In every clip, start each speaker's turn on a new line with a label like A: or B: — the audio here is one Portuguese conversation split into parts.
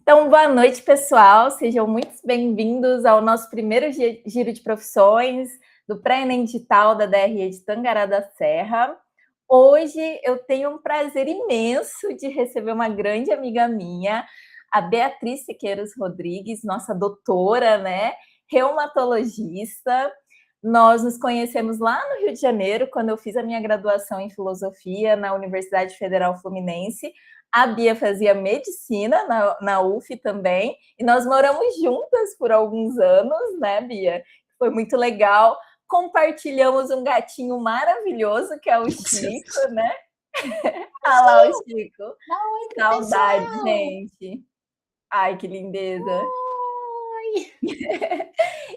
A: Então, boa noite, pessoal. Sejam muito bem-vindos ao nosso primeiro giro de profissões do Pré-ENEM Digital da DRE de Tangará da Serra. Hoje eu tenho um prazer imenso de receber uma grande amiga minha, a Beatriz Siqueiros Rodrigues, nossa doutora, né? Reumatologista. Nós nos conhecemos lá no Rio de Janeiro, quando eu fiz a minha graduação em filosofia na Universidade Federal Fluminense. A Bia fazia medicina na UF também, e nós moramos juntas por alguns anos, né, Bia? Foi muito legal. Compartilhamos um gatinho maravilhoso, que é o Chico, né? Olha lá o Chico.
B: Dá um oi pro
A: Saudade,
B: pessoal!
A: gente. Ai, que lindeza.
B: Oi!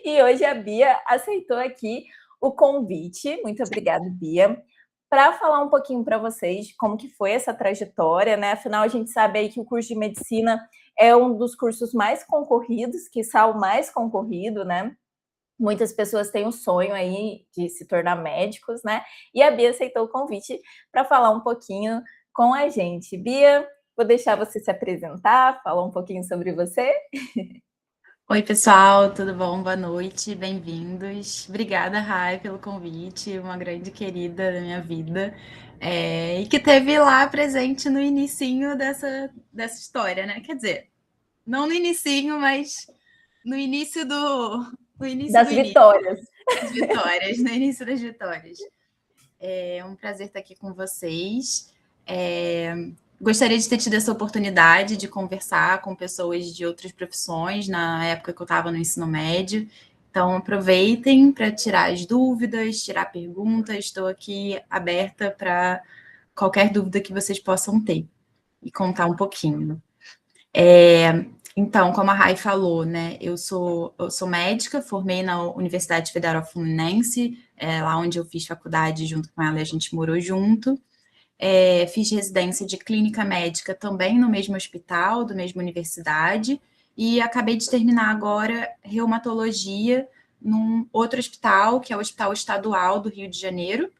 A: E hoje a Bia aceitou aqui o convite. Muito obrigada, Bia, para falar um pouquinho para vocês de como que foi essa trajetória, né? Afinal, a gente sabe aí que o curso de medicina é um dos cursos mais concorridos, quiçá o mais concorrido, né? Muitas pessoas têm o sonho aí de se tornar médicos, né? E a Bia aceitou o convite para falar um pouquinho com a gente. Bia, vou deixar você se apresentar, falar um pouquinho sobre você.
B: Oi, pessoal, tudo bom? Boa noite, bem-vindos. Obrigada, Rai, pelo convite, uma grande querida da minha vida, e que teve lá presente no inicinho dessa história, né? Quer dizer, não no inicinho, mas no início no início do
A: Das
B: início
A: vitórias.
B: das vitórias, no início das vitórias. É um prazer estar aqui com vocês. Gostaria de ter tido essa oportunidade de conversar com pessoas de outras profissões na época que eu estava no ensino médio. Então, aproveitem para tirar as dúvidas, tirar perguntas. Estou aqui aberta para qualquer dúvida que vocês possam ter e contar um pouquinho. Então, como a Rai falou, né, eu sou médica, formei na Universidade Federal Fluminense, lá onde eu fiz faculdade junto com ela, a gente morou junto. Fiz residência de clínica médica também no mesmo hospital, da mesma universidade, e acabei de terminar agora reumatologia num outro hospital, que é o Hospital Estadual do Rio de Janeiro,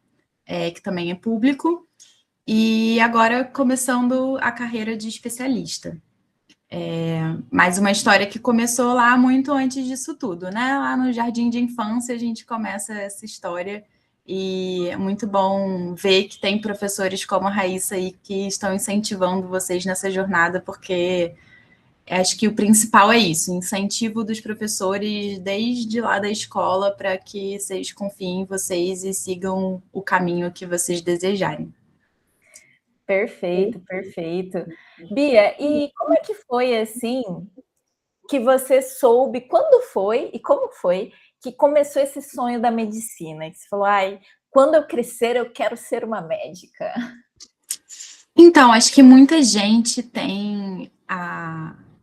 B: que também é público, e agora começando a carreira de especialista. Mais uma história que começou lá muito antes disso tudo, né? Lá no jardim de infância a gente começa essa história e é muito bom ver que tem professores como a Raíssa aí que estão incentivando vocês nessa jornada, porque acho que o principal é isso, incentivo dos professores desde lá da escola para que vocês confiem em vocês e sigam o caminho que vocês desejarem.
A: Perfeito, perfeito. Bia, e como é que foi assim que você soube, quando foi e como foi que começou esse sonho da medicina? Que você falou, ai, quando eu crescer eu quero ser uma médica.
B: Então, acho que muita gente tem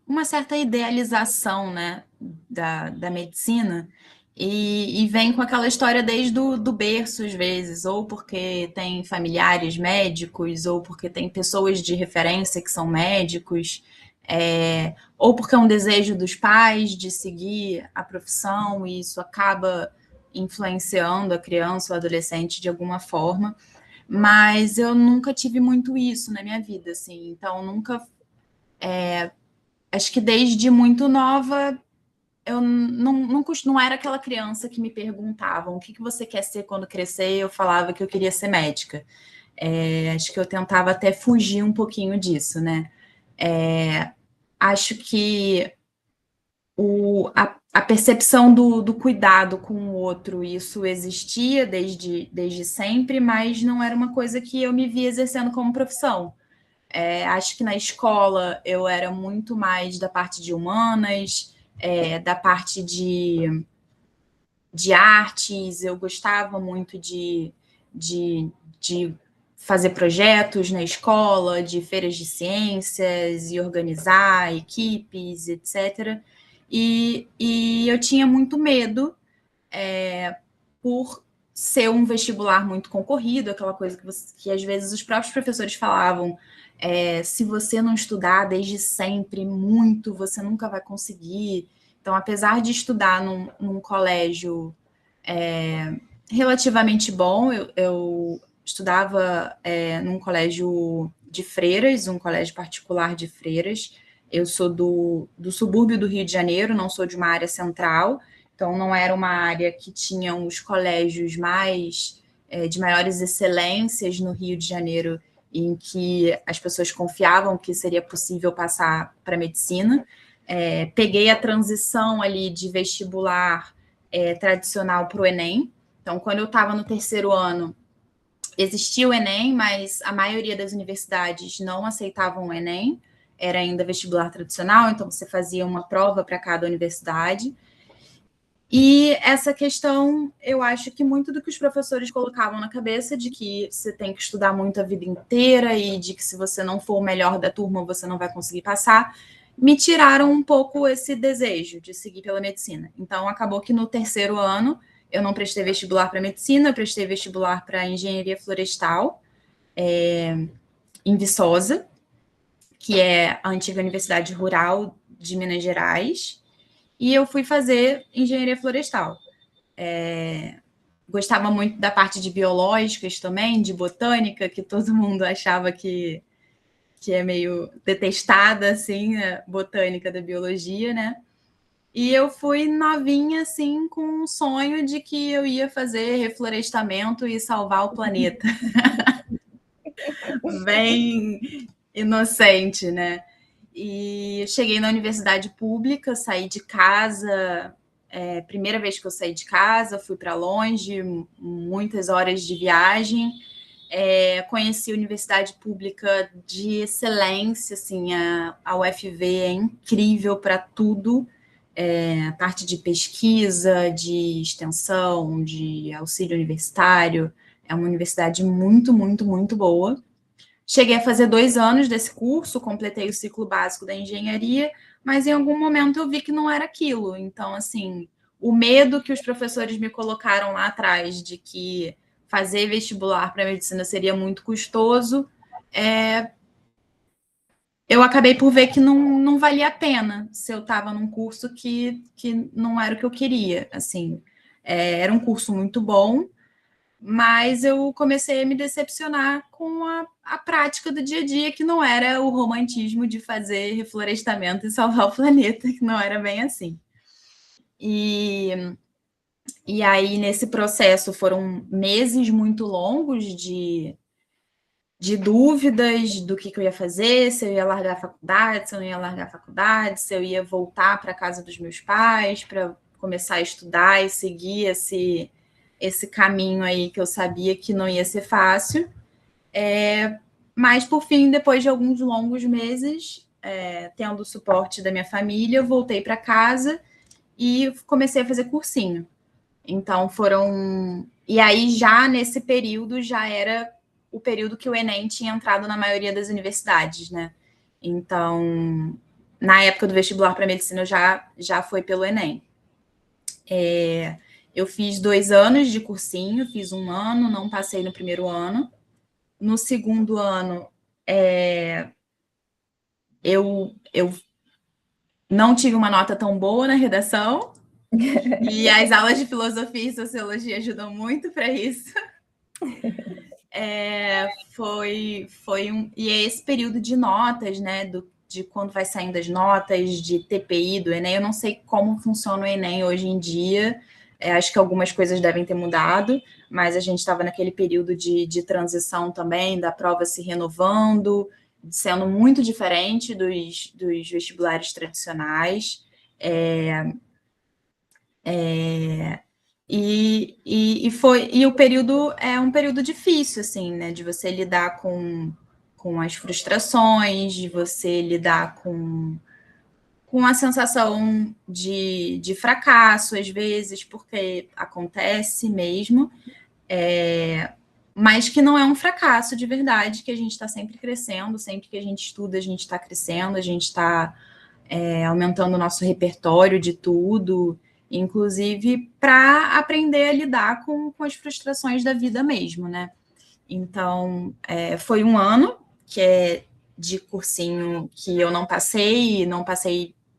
B: uma certa idealização, né, da medicina e vem com aquela história desde do berço, às vezes, ou porque tem familiares médicos, ou porque tem pessoas de referência que são médicos, ou porque é um desejo dos pais de seguir a profissão e isso acaba influenciando a criança ou adolescente de alguma forma. Mas eu nunca tive muito isso na minha vida, assim. Então, nunca. Acho que desde muito nova, eu não era aquela criança que me perguntavam o que você quer ser quando crescer. Eu falava que eu queria ser médica. Acho que eu tentava até fugir um pouquinho disso, né? Acho que a percepção do cuidado com o outro, isso existia desde sempre, mas não era uma coisa que eu me via exercendo como profissão. Acho que na escola eu era muito mais da parte de humanas, da parte de artes, eu gostava muito de fazer projetos na escola, de feiras de ciências e organizar equipes, etc. E eu tinha muito medo por ser um vestibular muito concorrido, aquela coisa que às vezes os próprios professores falavam, se você não estudar desde sempre muito, você nunca vai conseguir. Então, apesar de estudar num colégio relativamente bom, eu estudava num colégio de freiras, um colégio particular de freiras, Eu sou do subúrbio do Rio de Janeiro, não sou de uma área central, então não era uma área que tinha os colégios mais de maiores excelências no Rio de Janeiro, em que as pessoas confiavam que seria possível passar para medicina. Peguei a transição ali de vestibular tradicional para o Enem. Então, quando eu estava no terceiro ano, existia o Enem, mas a maioria das universidades não aceitavam o Enem, era ainda vestibular tradicional, então você fazia uma prova para cada universidade. E essa questão, eu acho que muito do que os professores colocavam na cabeça de que você tem que estudar muito a vida inteira e de que se você não for o melhor da turma, você não vai conseguir passar, me tiraram um pouco esse desejo de seguir pela medicina. Então, acabou que no terceiro ano, eu não prestei vestibular para medicina, eu prestei vestibular para engenharia florestal, em Viçosa, que é a antiga Universidade Rural de Minas Gerais, e eu fui fazer engenharia florestal. Gostava muito da parte de biológicas também, de botânica, que todo mundo achava que é meio detestada, assim, a botânica da biologia, né? E eu fui novinha, assim, com um sonho de que eu ia fazer reflorestamento e salvar o planeta. Bem inocente, né? E cheguei na universidade pública, saí de casa, primeira vez que eu saí de casa, fui para longe, muitas horas de viagem, conheci a universidade pública de excelência, assim, a UFV é incrível para tudo, a parte de pesquisa, de extensão, de auxílio universitário, é uma universidade muito, muito, muito boa. Cheguei a fazer 2 anos desse curso, completei o ciclo básico da engenharia, mas em algum momento eu vi que não era aquilo. Então, assim, o medo que os professores me colocaram lá atrás de que fazer vestibular para medicina seria muito custoso, eu acabei por ver que não valia a pena se eu estava num curso que não era o que eu queria. Assim, era um curso muito bom, mas eu comecei a me decepcionar com a prática do dia a dia, que não era o romantismo de fazer reflorestamento e salvar o planeta, que não era bem assim. E aí, nesse processo, foram meses muito longos de dúvidas do que eu ia fazer, se eu ia largar a faculdade, se eu não ia largar a faculdade, se eu ia voltar para a casa dos meus pais para começar a estudar e seguir esse caminho aí que eu sabia que não ia ser fácil. Mas, por fim, depois de alguns longos meses, tendo o suporte da minha família, eu voltei para casa e comecei a fazer cursinho. Então, E aí, já nesse período, já era o período que o Enem tinha entrado na maioria das universidades, né? Então, na época do vestibular para medicina, já foi pelo Enem. Eu fiz 2 anos de cursinho, fiz 1 ano, não passei no primeiro ano. No segundo ano, eu não tive uma nota tão boa na redação, e as aulas de filosofia e sociologia ajudam muito para isso. E é esse período de notas, né? De quando vai saindo as notas, de TPI do Enem. Eu não sei como funciona o Enem hoje em dia. Acho que algumas coisas devem ter mudado, mas a gente estava naquele período de transição também, da prova se renovando, sendo muito diferente dos vestibulares tradicionais. E o período é um período difícil, assim, né? De você lidar com as frustrações, de você lidar com a sensação de fracasso, às vezes, porque acontece mesmo, mas que não é um fracasso de verdade, que a gente está sempre crescendo, sempre que a gente estuda, a gente está crescendo, a gente está aumentando o nosso repertório de tudo, inclusive para aprender a lidar com as frustrações da vida mesmo, né? Então, foi 1 ano que é de cursinho que eu não passei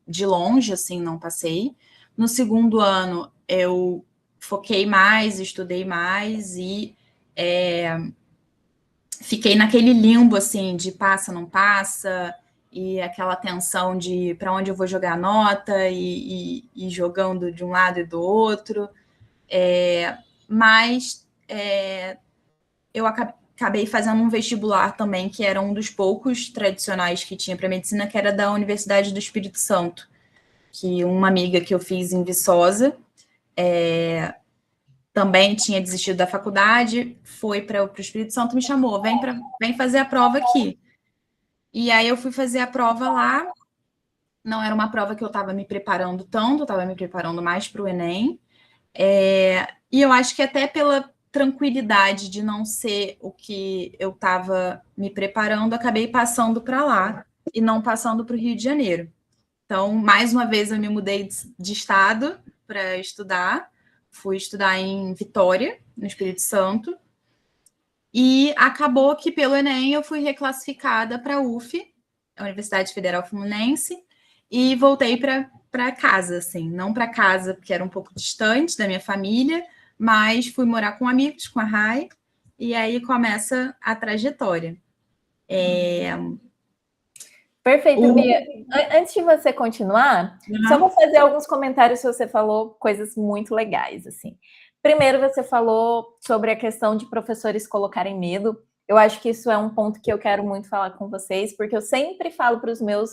B: de longe, assim, não passei. No segundo ano, eu foquei mais, estudei mais e fiquei naquele limbo, assim, de passa, não passa, e aquela tensão de para onde eu vou jogar a nota e jogando de um lado e do outro. Mas eu acabei fazendo um vestibular também, que era um dos poucos tradicionais que tinha para medicina, que era da Universidade do Espírito Santo, que uma amiga que eu fiz em Viçosa também tinha desistido da faculdade, foi para o Espírito Santo, me chamou, vem fazer a prova aqui. E aí eu fui fazer a prova lá. Não era uma prova que eu estava me preparando tanto, eu estava me preparando mais para o Enem. E eu acho que até pela tranquilidade de não ser o que eu estava me preparando, acabei passando para lá e não passando para o Rio de Janeiro. Então, mais uma vez, eu me mudei de estado para estudar. Fui estudar em Vitória, no Espírito Santo. E acabou que, pelo Enem, eu fui reclassificada para a UF, a Universidade Federal Fluminense, e voltei para casa, assim. Não para casa, porque era um pouco distante da minha família, mas fui morar com amigos, com a Rai, e aí começa a trajetória.
A: Perfeito, Bia. Antes de você continuar, só vou fazer alguns comentários se você falou coisas muito legais, assim. Primeiro, você falou sobre a questão de professores colocarem medo. Eu acho que isso é um ponto que eu quero muito falar com vocês, porque eu sempre falo para os meus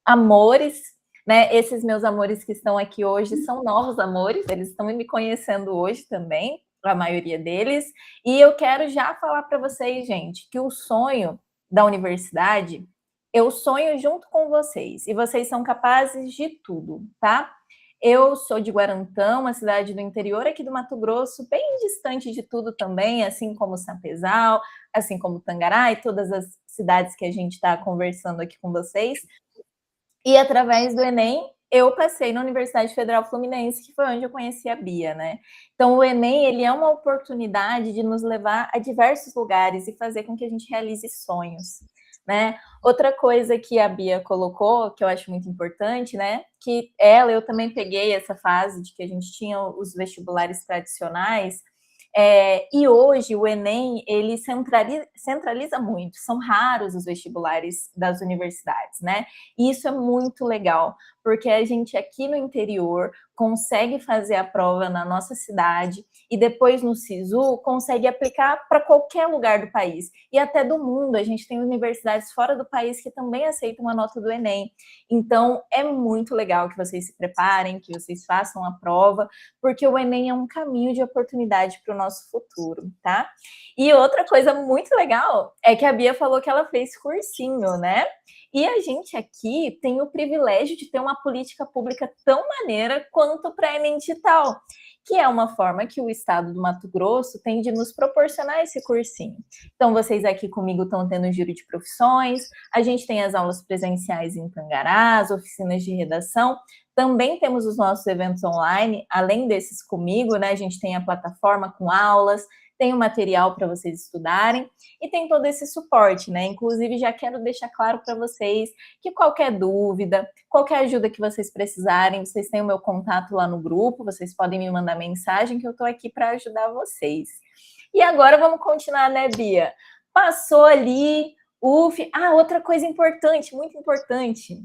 A: amores, né? Esses meus amores que estão aqui hoje são novos amores, eles estão me conhecendo hoje também, a maioria deles. E eu quero já falar para vocês, gente, que o sonho da universidade eu sonho junto com vocês e vocês são capazes de tudo, tá? Eu sou de Guarantã, uma cidade do interior aqui do Mato Grosso, bem distante de tudo também, assim como Sapezal, assim como Tangará e todas as cidades que a gente está conversando aqui com vocês. E através do Enem, eu passei na Universidade Federal Fluminense, que foi onde eu conheci a Bia, né? Então, o Enem, ele é uma oportunidade de nos levar a diversos lugares e fazer com que a gente realize sonhos. Né? Outra coisa que a Bia colocou, que eu acho muito importante, né? Que eu também peguei essa fase de que a gente tinha os vestibulares tradicionais, e hoje o Enem, ele centraliza muito, são raros os vestibulares das universidades, né? E isso é muito legal, porque a gente aqui no interior consegue fazer a prova na nossa cidade e depois no SISU consegue aplicar para qualquer lugar do país e até do mundo. A gente tem universidades fora do país que também aceitam a nota do Enem. Então, é muito legal que vocês se preparem, que vocês façam a prova, porque o Enem é um caminho de oportunidade para o nosso futuro, tá? E outra coisa muito legal é que a Bia falou que ela fez cursinho, né? E a gente aqui tem o privilégio de ter uma política pública tão maneira quanto para Enem Digital, que é uma forma que o estado do Mato Grosso tem de nos proporcionar esse cursinho. Então, vocês aqui comigo estão tendo um giro de profissões, a gente tem as aulas presenciais em Tangará, as oficinas de redação, também temos os nossos eventos online, além desses comigo, né? A gente tem a plataforma com aulas, tem o material para vocês estudarem e tem todo esse suporte, né? Inclusive, já quero deixar claro para vocês que qualquer dúvida, qualquer ajuda que vocês precisarem, vocês têm o meu contato lá no grupo, vocês podem me mandar mensagem que eu estou aqui para ajudar vocês. E agora vamos continuar, né, Bia? Passou ali, outra coisa importante, muito importante.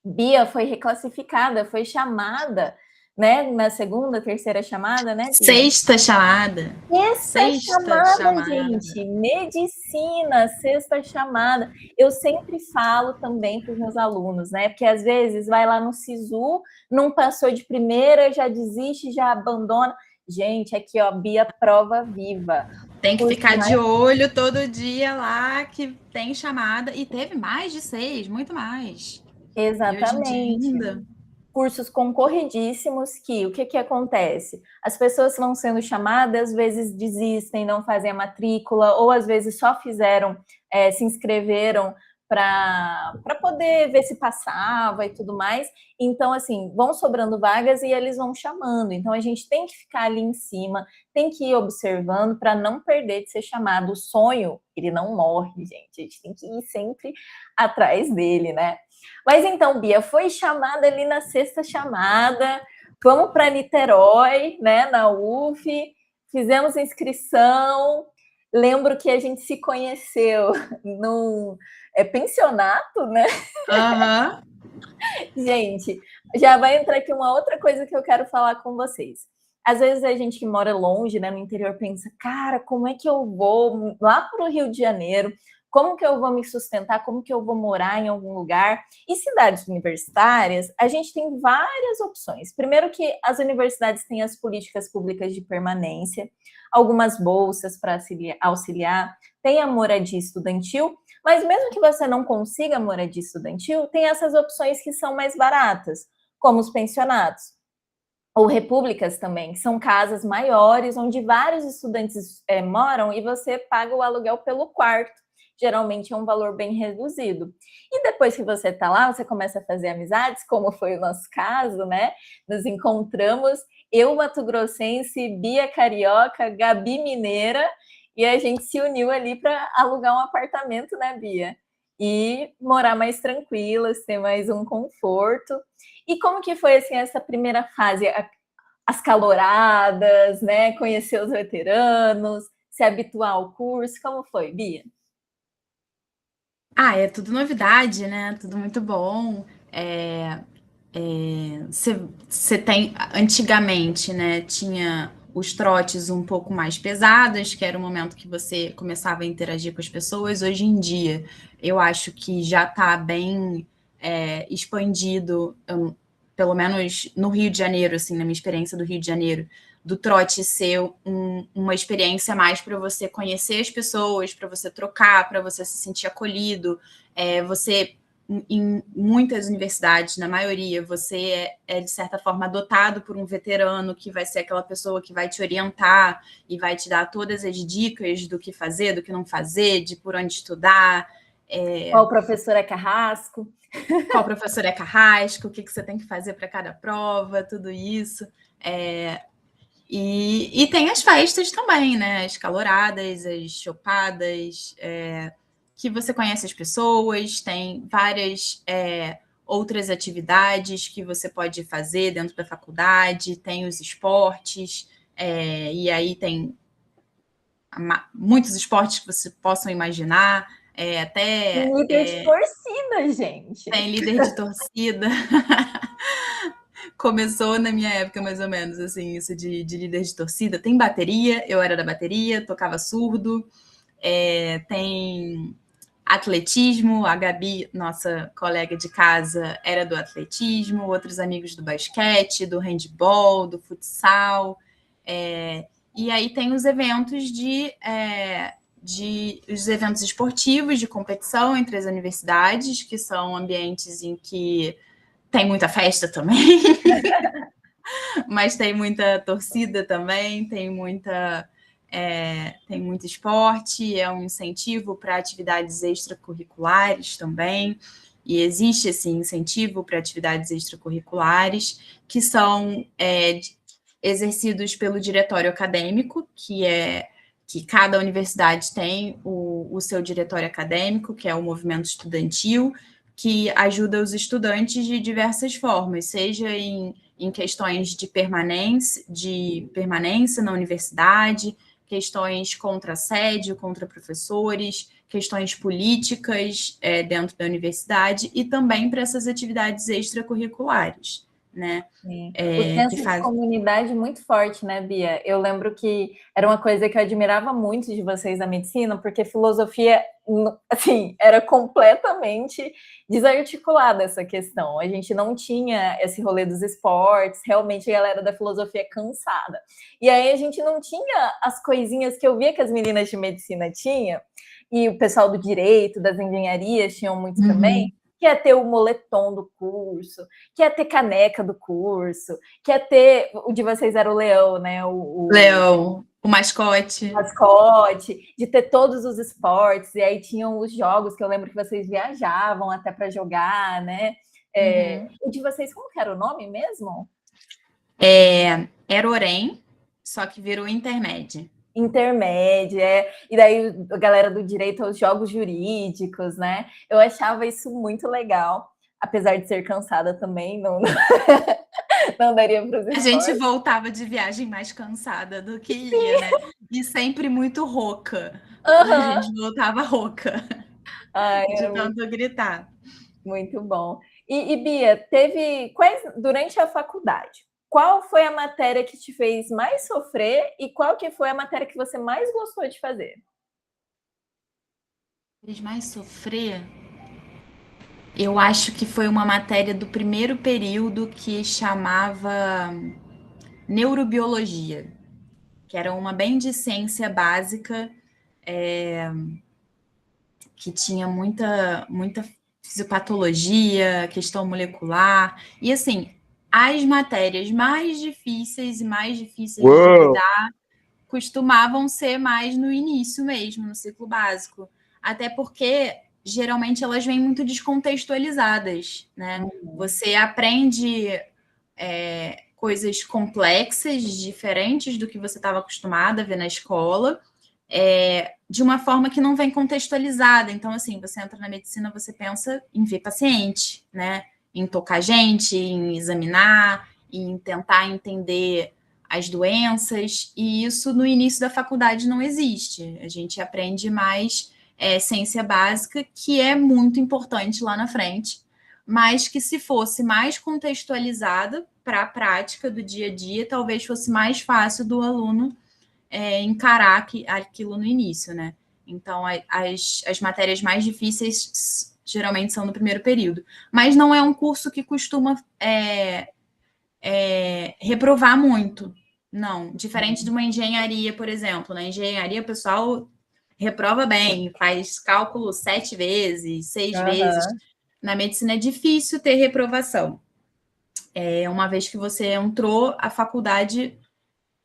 A: Bia foi reclassificada, foi chamada, né? Na segunda, terceira chamada, né, Bia?
B: Sexta chamada.
A: Sexta chamada, gente. Medicina, sexta chamada. Eu sempre falo também para os meus alunos, né? Porque às vezes vai lá no SISU, não passou de primeira, já desiste, já abandona. Gente, aqui, ó, Bia, prova viva.
B: Tem que ficar de olho todo dia lá, que tem chamada. E teve mais de 6, muito mais.
A: Exatamente. Cursos concorridíssimos que, o que acontece? As pessoas vão sendo chamadas, às vezes desistem, não fazem a matrícula, ou às vezes só fizeram, se inscreveram para poder ver se passava e tudo mais. Então, assim, vão sobrando vagas e eles vão chamando. Então, a gente tem que ficar ali em cima, tem que ir observando para não perder de ser chamado. O sonho, ele não morre, gente. A gente tem que ir sempre atrás dele, né? Mas então, Bia, foi chamada ali na sexta chamada, vamos para Niterói, né, na UF, fizemos inscrição, lembro que a gente se conheceu num pensionato, né?
B: Aham.
A: Gente, já vai entrar aqui uma outra coisa que eu quero falar com vocês. Às vezes a gente que mora longe, né, no interior, pensa, cara, como é que eu vou lá para o Rio de Janeiro? Como que eu vou me sustentar? Como que eu vou morar em algum lugar? E cidades universitárias, a gente tem várias opções. Primeiro que as universidades têm as políticas públicas de permanência, algumas bolsas para auxiliar, tem a moradia estudantil, mas mesmo que você não consiga moradia estudantil, tem essas opções que são mais baratas, como os pensionatos. Ou repúblicas também, que são casas maiores, onde vários estudantes moram e você paga o aluguel pelo quarto. Geralmente é um valor bem reduzido. E depois que você está lá, você começa a fazer amizades, como foi o nosso caso, né? Nos encontramos, eu, mato-grossense, Bia carioca, Gabi mineira, e a gente se uniu ali para alugar um apartamento, né, Bia? E morar mais tranquilas, ter mais um conforto. E como que foi assim essa primeira fase? As caloradas, né? Conhecer os veteranos, se habituar ao curso, como foi, Bia?
B: Ah, é tudo novidade, né? Tudo muito bom. Você tem, antigamente, né, tinha os trotes um pouco mais pesados, que era o momento que você começava a interagir com as pessoas. Hoje em dia, eu acho que já está bem expandido, pelo menos no Rio de Janeiro, assim, na minha experiência do Rio de Janeiro, do trote ser uma experiência mais para você conhecer as pessoas, para você trocar, para você se sentir acolhido, você em muitas universidades, na maioria, você de certa forma, adotado por um veterano que vai ser aquela pessoa que vai te orientar e vai te dar todas as dicas do que fazer, do que não fazer, de por onde estudar.
A: Qual professor é carrasco?
B: Qual professor é carrasco, o que você tem que fazer para cada prova, tudo isso. E tem as festas também, né? As caloradas, as chopadas, que você conhece as pessoas, tem várias outras atividades que você pode fazer dentro da faculdade, tem os esportes, e aí tem muitos esportes que você possam imaginar, até
A: Líder de torcida, gente.
B: tem líder de torcida. Começou na minha época, mais ou menos, assim, isso de líder de torcida. Tem bateria, eu era da bateria, tocava surdo. Tem atletismo, a Gabi, nossa colega de casa, era do atletismo, outros amigos do basquete, do handball, do futsal. E aí tem os eventos os eventos esportivos de competição entre as universidades, que são ambientes em que tem muita festa também, mas tem muita torcida também, tem muito esporte, é um incentivo para atividades extracurriculares também, e existe esse incentivo para atividades extracurriculares que são exercidos pelo diretório acadêmico, que cada universidade tem o seu diretório acadêmico, que é o movimento estudantil, que ajuda os estudantes de diversas formas, seja em questões de permanência na universidade, questões contra assédio, contra professores, questões políticas dentro da universidade e também para essas atividades extracurriculares, né?
A: O senso de comunidade muito forte, né, Bia? Eu lembro que era uma coisa que eu admirava muito de vocês na medicina, porque filosofia, assim, era completamente desarticulada essa questão. A gente não tinha esse rolê dos esportes, realmente a galera da filosofia é cansada. E aí a gente não tinha as coisinhas que eu via que as meninas de medicina tinham, e o pessoal do direito, das engenharias tinham muito também, que é ter o moletom do curso, que é ter caneca do curso, que é ter... O de vocês era o leão, né?
B: Leão, o mascote.
A: O mascote, de ter todos os esportes, e aí tinham os jogos que eu lembro que vocês viajavam até para jogar, né? O de vocês, como que era o nome mesmo?
B: Era Orem, só que virou Intermédio.
A: Intermédia, e daí a galera do direito aos jogos jurídicos, né? Eu achava isso muito legal, apesar de ser cansada também, Não daria para os
B: A gente
A: esportes?
B: voltava de viagem mais cansada do que ia, né? E sempre muito rouca. A
A: Aham.
B: gente voltava rouca
A: Ai,
B: de
A: era muito,
B: tanto gritar.
A: muito bom. E Bia, teve quais durante a faculdade, qual foi a matéria que te fez mais sofrer e qual que foi a matéria que você mais gostou de fazer?
B: Fez mais sofrer? Eu acho que foi uma matéria do primeiro período que chamava neurobiologia, que era uma bem de ciência básica, que tinha muita fisiopatologia, questão molecular, e assim, as matérias mais difíceis e mais difíceis de
C: Uou!
B: lidar costumavam ser mais no início mesmo, no ciclo básico. Até porque geralmente elas vêm muito descontextualizadas, né? Você aprende coisas complexas, diferentes do que você estava acostumada a ver na escola, de uma forma que não vem contextualizada. Então, assim, você entra na medicina, você pensa em ver paciente, né? Em tocar gente, em examinar, em tentar entender as doenças, e isso no início da faculdade não existe. A gente aprende mais ciência básica, que é muito importante lá na frente, mas que se fosse mais contextualizada para a prática do dia a dia, talvez fosse mais fácil do aluno encarar aquilo no início, né? Então, as matérias mais difíceis geralmente são no primeiro período. Mas não é um curso que costuma reprovar muito. Não. Diferente de uma engenharia, por exemplo. Na engenharia, o pessoal reprova bem, faz cálculo 7 vezes, 6 vezes.
A: Aham.
B: Na medicina é difícil ter reprovação. Uma vez que você entrou, a faculdade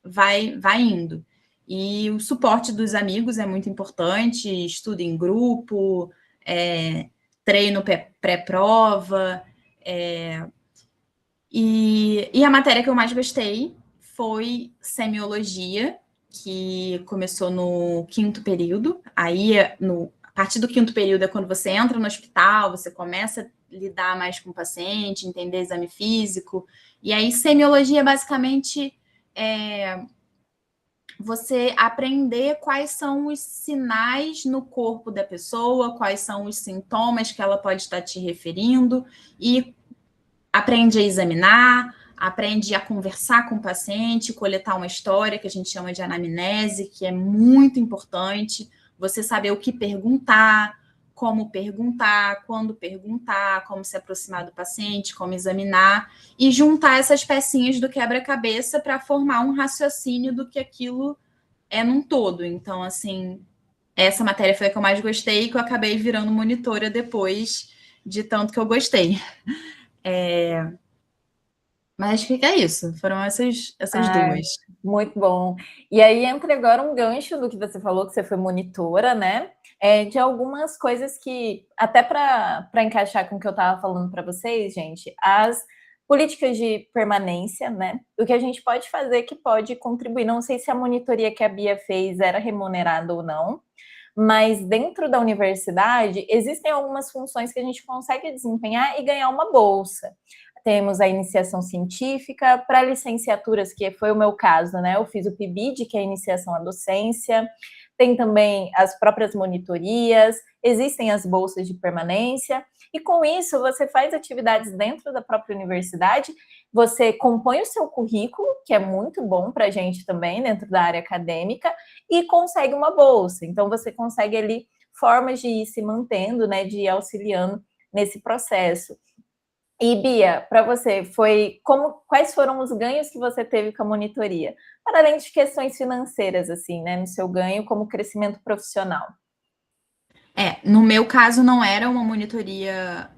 B: vai indo. E o suporte dos amigos é muito importante, estudo em grupo, treino pré-prova. E a matéria que eu mais gostei foi semiologia, que começou no quinto período. Aí, a partir do quinto período é quando você entra no hospital, você começa a lidar mais com o paciente, entender exame físico. E aí, semiologia basicamente você aprender quais são os sinais no corpo da pessoa, quais são os sintomas que ela pode estar te referindo, e aprende a examinar, aprende a conversar com o paciente, coletar uma história que a gente chama de anamnese, que é muito importante. Você saber o que perguntar, quando perguntar, como se aproximar do paciente, como examinar, e juntar essas pecinhas do quebra-cabeça para formar um raciocínio do que aquilo é num todo. Então, assim, essa matéria foi a que eu mais gostei e que eu acabei virando monitora depois de tanto que eu gostei. Mas acho que é isso. Foram essas
A: Ai,
B: duas.
A: muito bom. E aí entra agora um gancho do que você falou, que você foi monitora, né? De algumas coisas que, até para encaixar com o que eu estava falando para vocês, gente, as políticas de permanência, né? O que a gente pode fazer que pode contribuir. Não sei se a monitoria que a Bia fez era remunerada ou não, mas dentro da universidade existem algumas funções que a gente consegue desempenhar e ganhar uma bolsa. Temos a iniciação científica, para licenciaturas, que foi o meu caso, né? Eu fiz o PIBID, que é a iniciação à docência, tem também as próprias monitorias, existem as bolsas de permanência, e com isso você faz atividades dentro da própria universidade, você compõe o seu currículo, que é muito bom para a gente também, dentro da área acadêmica, e consegue uma bolsa. Então, você consegue ali formas de ir se mantendo, né, de ir auxiliando nesse processo. E Bia, para você, quais foram os ganhos que você teve com a monitoria? Para além de questões financeiras, assim, né, no seu ganho como crescimento profissional.
B: No meu caso, não era uma monitoria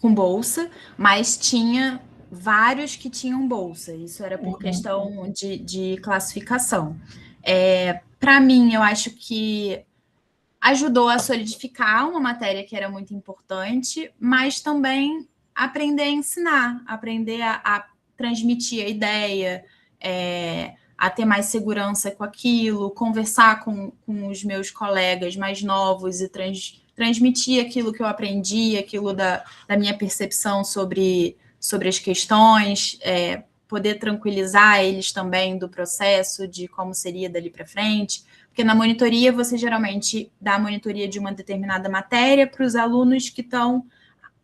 B: com bolsa, mas tinha vários que tinham bolsa. Isso era por questão de classificação. Para mim, eu acho que ajudou a solidificar uma matéria que era muito importante, mas também aprender a ensinar, aprender a transmitir a ideia, a ter mais segurança com aquilo, conversar com os meus colegas mais novos e transmitir aquilo que eu aprendi, aquilo da minha percepção sobre sobre as questões, poder tranquilizar eles também do processo, de como seria dali para frente, porque na monitoria você geralmente dá a monitoria de uma determinada matéria para os alunos que estão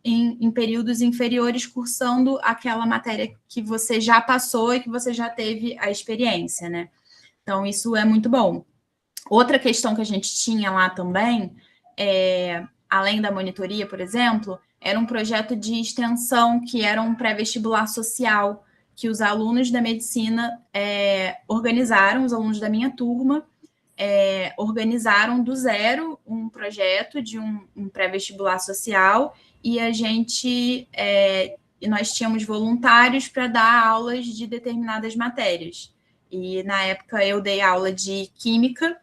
B: em períodos inferiores cursando aquela matéria que você já passou e que você já teve a experiência, né? Então, isso é muito bom. Outra questão que a gente tinha lá também, além da monitoria, por exemplo, era um projeto de extensão que era um pré-vestibular social, que os alunos da medicina organizaram, os alunos da minha turma, organizaram do zero um projeto de um pré-vestibular social e nós tínhamos voluntários para dar aulas de determinadas matérias. E na época eu dei aula de química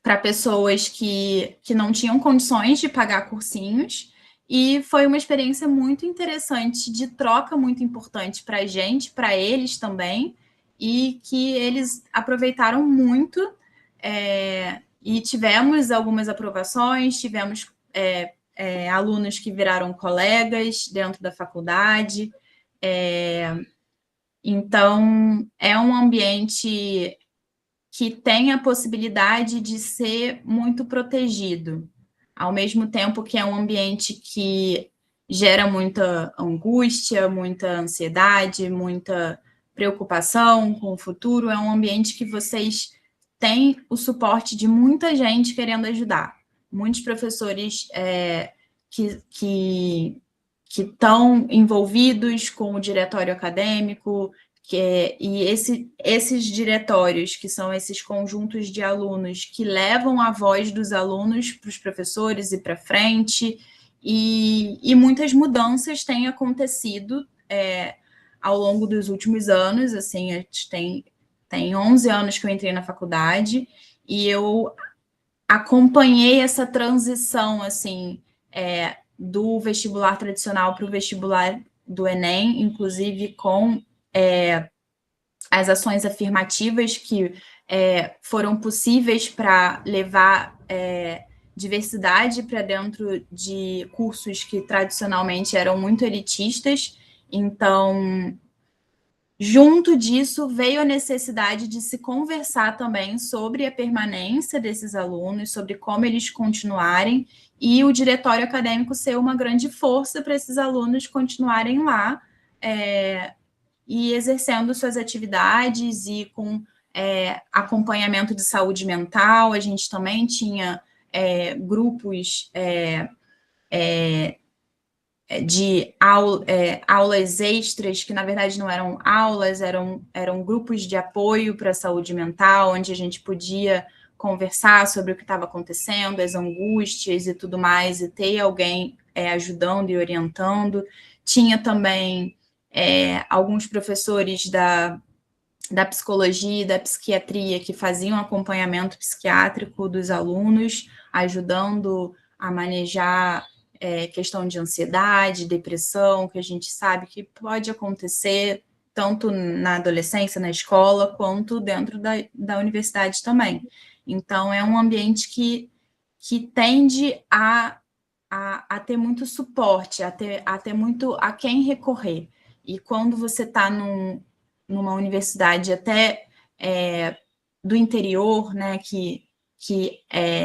B: para pessoas que não tinham condições de pagar cursinhos, e foi uma experiência muito interessante, de troca muito importante para a gente, para eles também, e que eles aproveitaram muito, e tivemos algumas aprovações, tivemos alunos que viraram colegas dentro da faculdade, então é um ambiente que tem a possibilidade de ser muito protegido, ao mesmo tempo que é um ambiente que gera muita angústia, muita ansiedade, muita preocupação com o futuro. É um ambiente que vocês têm o suporte de muita gente querendo ajudar. Muitos professores que estão envolvidos com o diretório acadêmico, esses diretórios, que são esses conjuntos de alunos que levam a voz dos alunos para os professores e para frente, e muitas mudanças têm acontecido ao longo dos últimos anos. Assim, tem 11 anos que eu entrei na faculdade, e eu acompanhei essa transição, assim, do vestibular tradicional para o vestibular do Enem, inclusive com as ações afirmativas que foram possíveis para levar diversidade para dentro de cursos que tradicionalmente eram muito elitistas. Então, junto disso, veio a necessidade de se conversar também sobre a permanência desses alunos, sobre como eles continuarem, e o diretório acadêmico ser uma grande força para esses alunos continuarem lá, e exercendo suas atividades, e com acompanhamento de saúde mental. A gente também tinha grupos de aulas extras, que na verdade não eram aulas, eram grupos de apoio para a saúde mental, onde a gente podia conversar sobre o que estava acontecendo, as angústias e tudo mais, e ter alguém ajudando e orientando. Tinha também alguns professores da psicologia e da psiquiatria que faziam acompanhamento psiquiátrico dos alunos, ajudando a manejar questão de ansiedade, depressão, que a gente sabe que pode acontecer tanto na adolescência, na escola, quanto dentro da universidade também. Então, é um ambiente que tende a ter muito suporte, a ter muito a quem recorrer. E quando você está numa universidade até do interior, né, que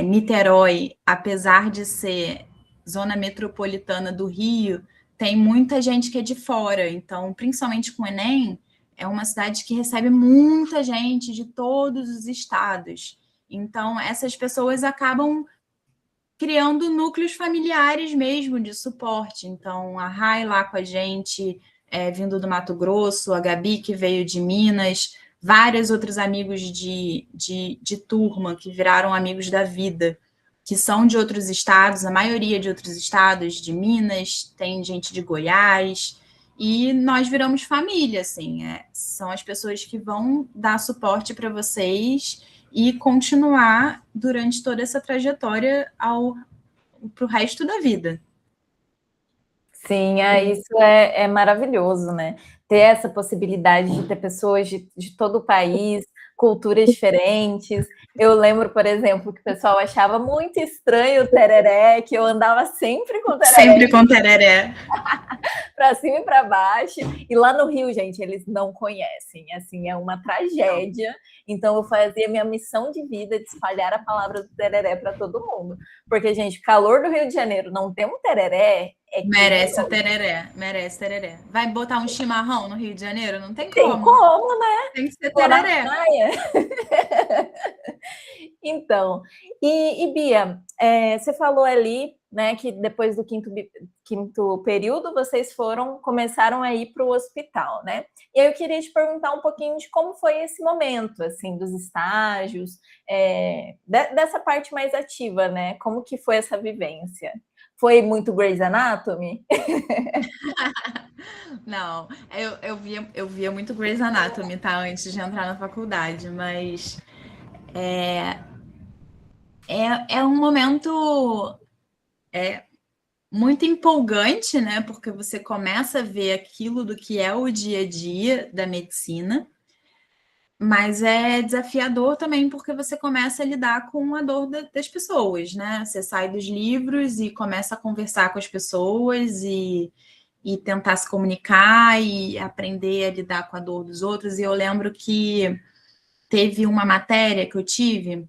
B: Niterói, apesar de ser zona metropolitana do Rio, tem muita gente que é de fora. Então, principalmente com o Enem, é uma cidade que recebe muita gente de todos os estados. Então, essas pessoas acabam criando núcleos familiares mesmo de suporte. Então, a Rai lá com a gente, vindo do Mato Grosso, a Gabi, que veio de Minas, vários outros amigos de turma que viraram amigos da vida, que são de outros estados, a maioria de outros estados, de Minas, tem gente de Goiás, e nós viramos família, assim, são as pessoas que vão dar suporte para vocês e continuar durante toda essa trajetória para o resto da vida.
A: Sim, isso é maravilhoso, né? Ter essa possibilidade de ter pessoas de todo o país, culturas diferentes. Eu lembro, por exemplo, que o pessoal achava muito estranho o tereré, que eu andava sempre com o tereré.
B: Sempre com tereré.
A: Para cima e para baixo. E lá no Rio, gente, eles não conhecem. Assim, é uma tragédia. Então, eu fazia minha missão de vida de espalhar a palavra do tereré para todo mundo. Porque, gente, o calor do Rio de Janeiro não ter um tereré é
B: merece o tereré, merece tereré. Vai botar um chimarrão no Rio de Janeiro? Não tem
A: tem
B: como.
A: como, né?
B: Tem que ser tereré.
A: Então, e Bia, você falou ali, né, que depois do quinto período vocês começaram a ir para o hospital, né? E aí eu queria te perguntar um pouquinho de como foi esse momento, assim, dos estágios, dessa parte mais ativa, né? Como que foi essa vivência? Foi muito Grey's Anatomy?
B: Não, eu via muito Grey's Anatomy, tá? Antes de entrar na faculdade, mas é um momento muito empolgante, né? Porque você começa a ver aquilo do que é o dia a dia da medicina, mas é desafiador também porque você começa a lidar com a dor das pessoas, né? Você sai dos livros e começa a conversar com as pessoas e tentar se comunicar e aprender a lidar com a dor dos outros. E eu lembro que teve uma matéria que eu tive,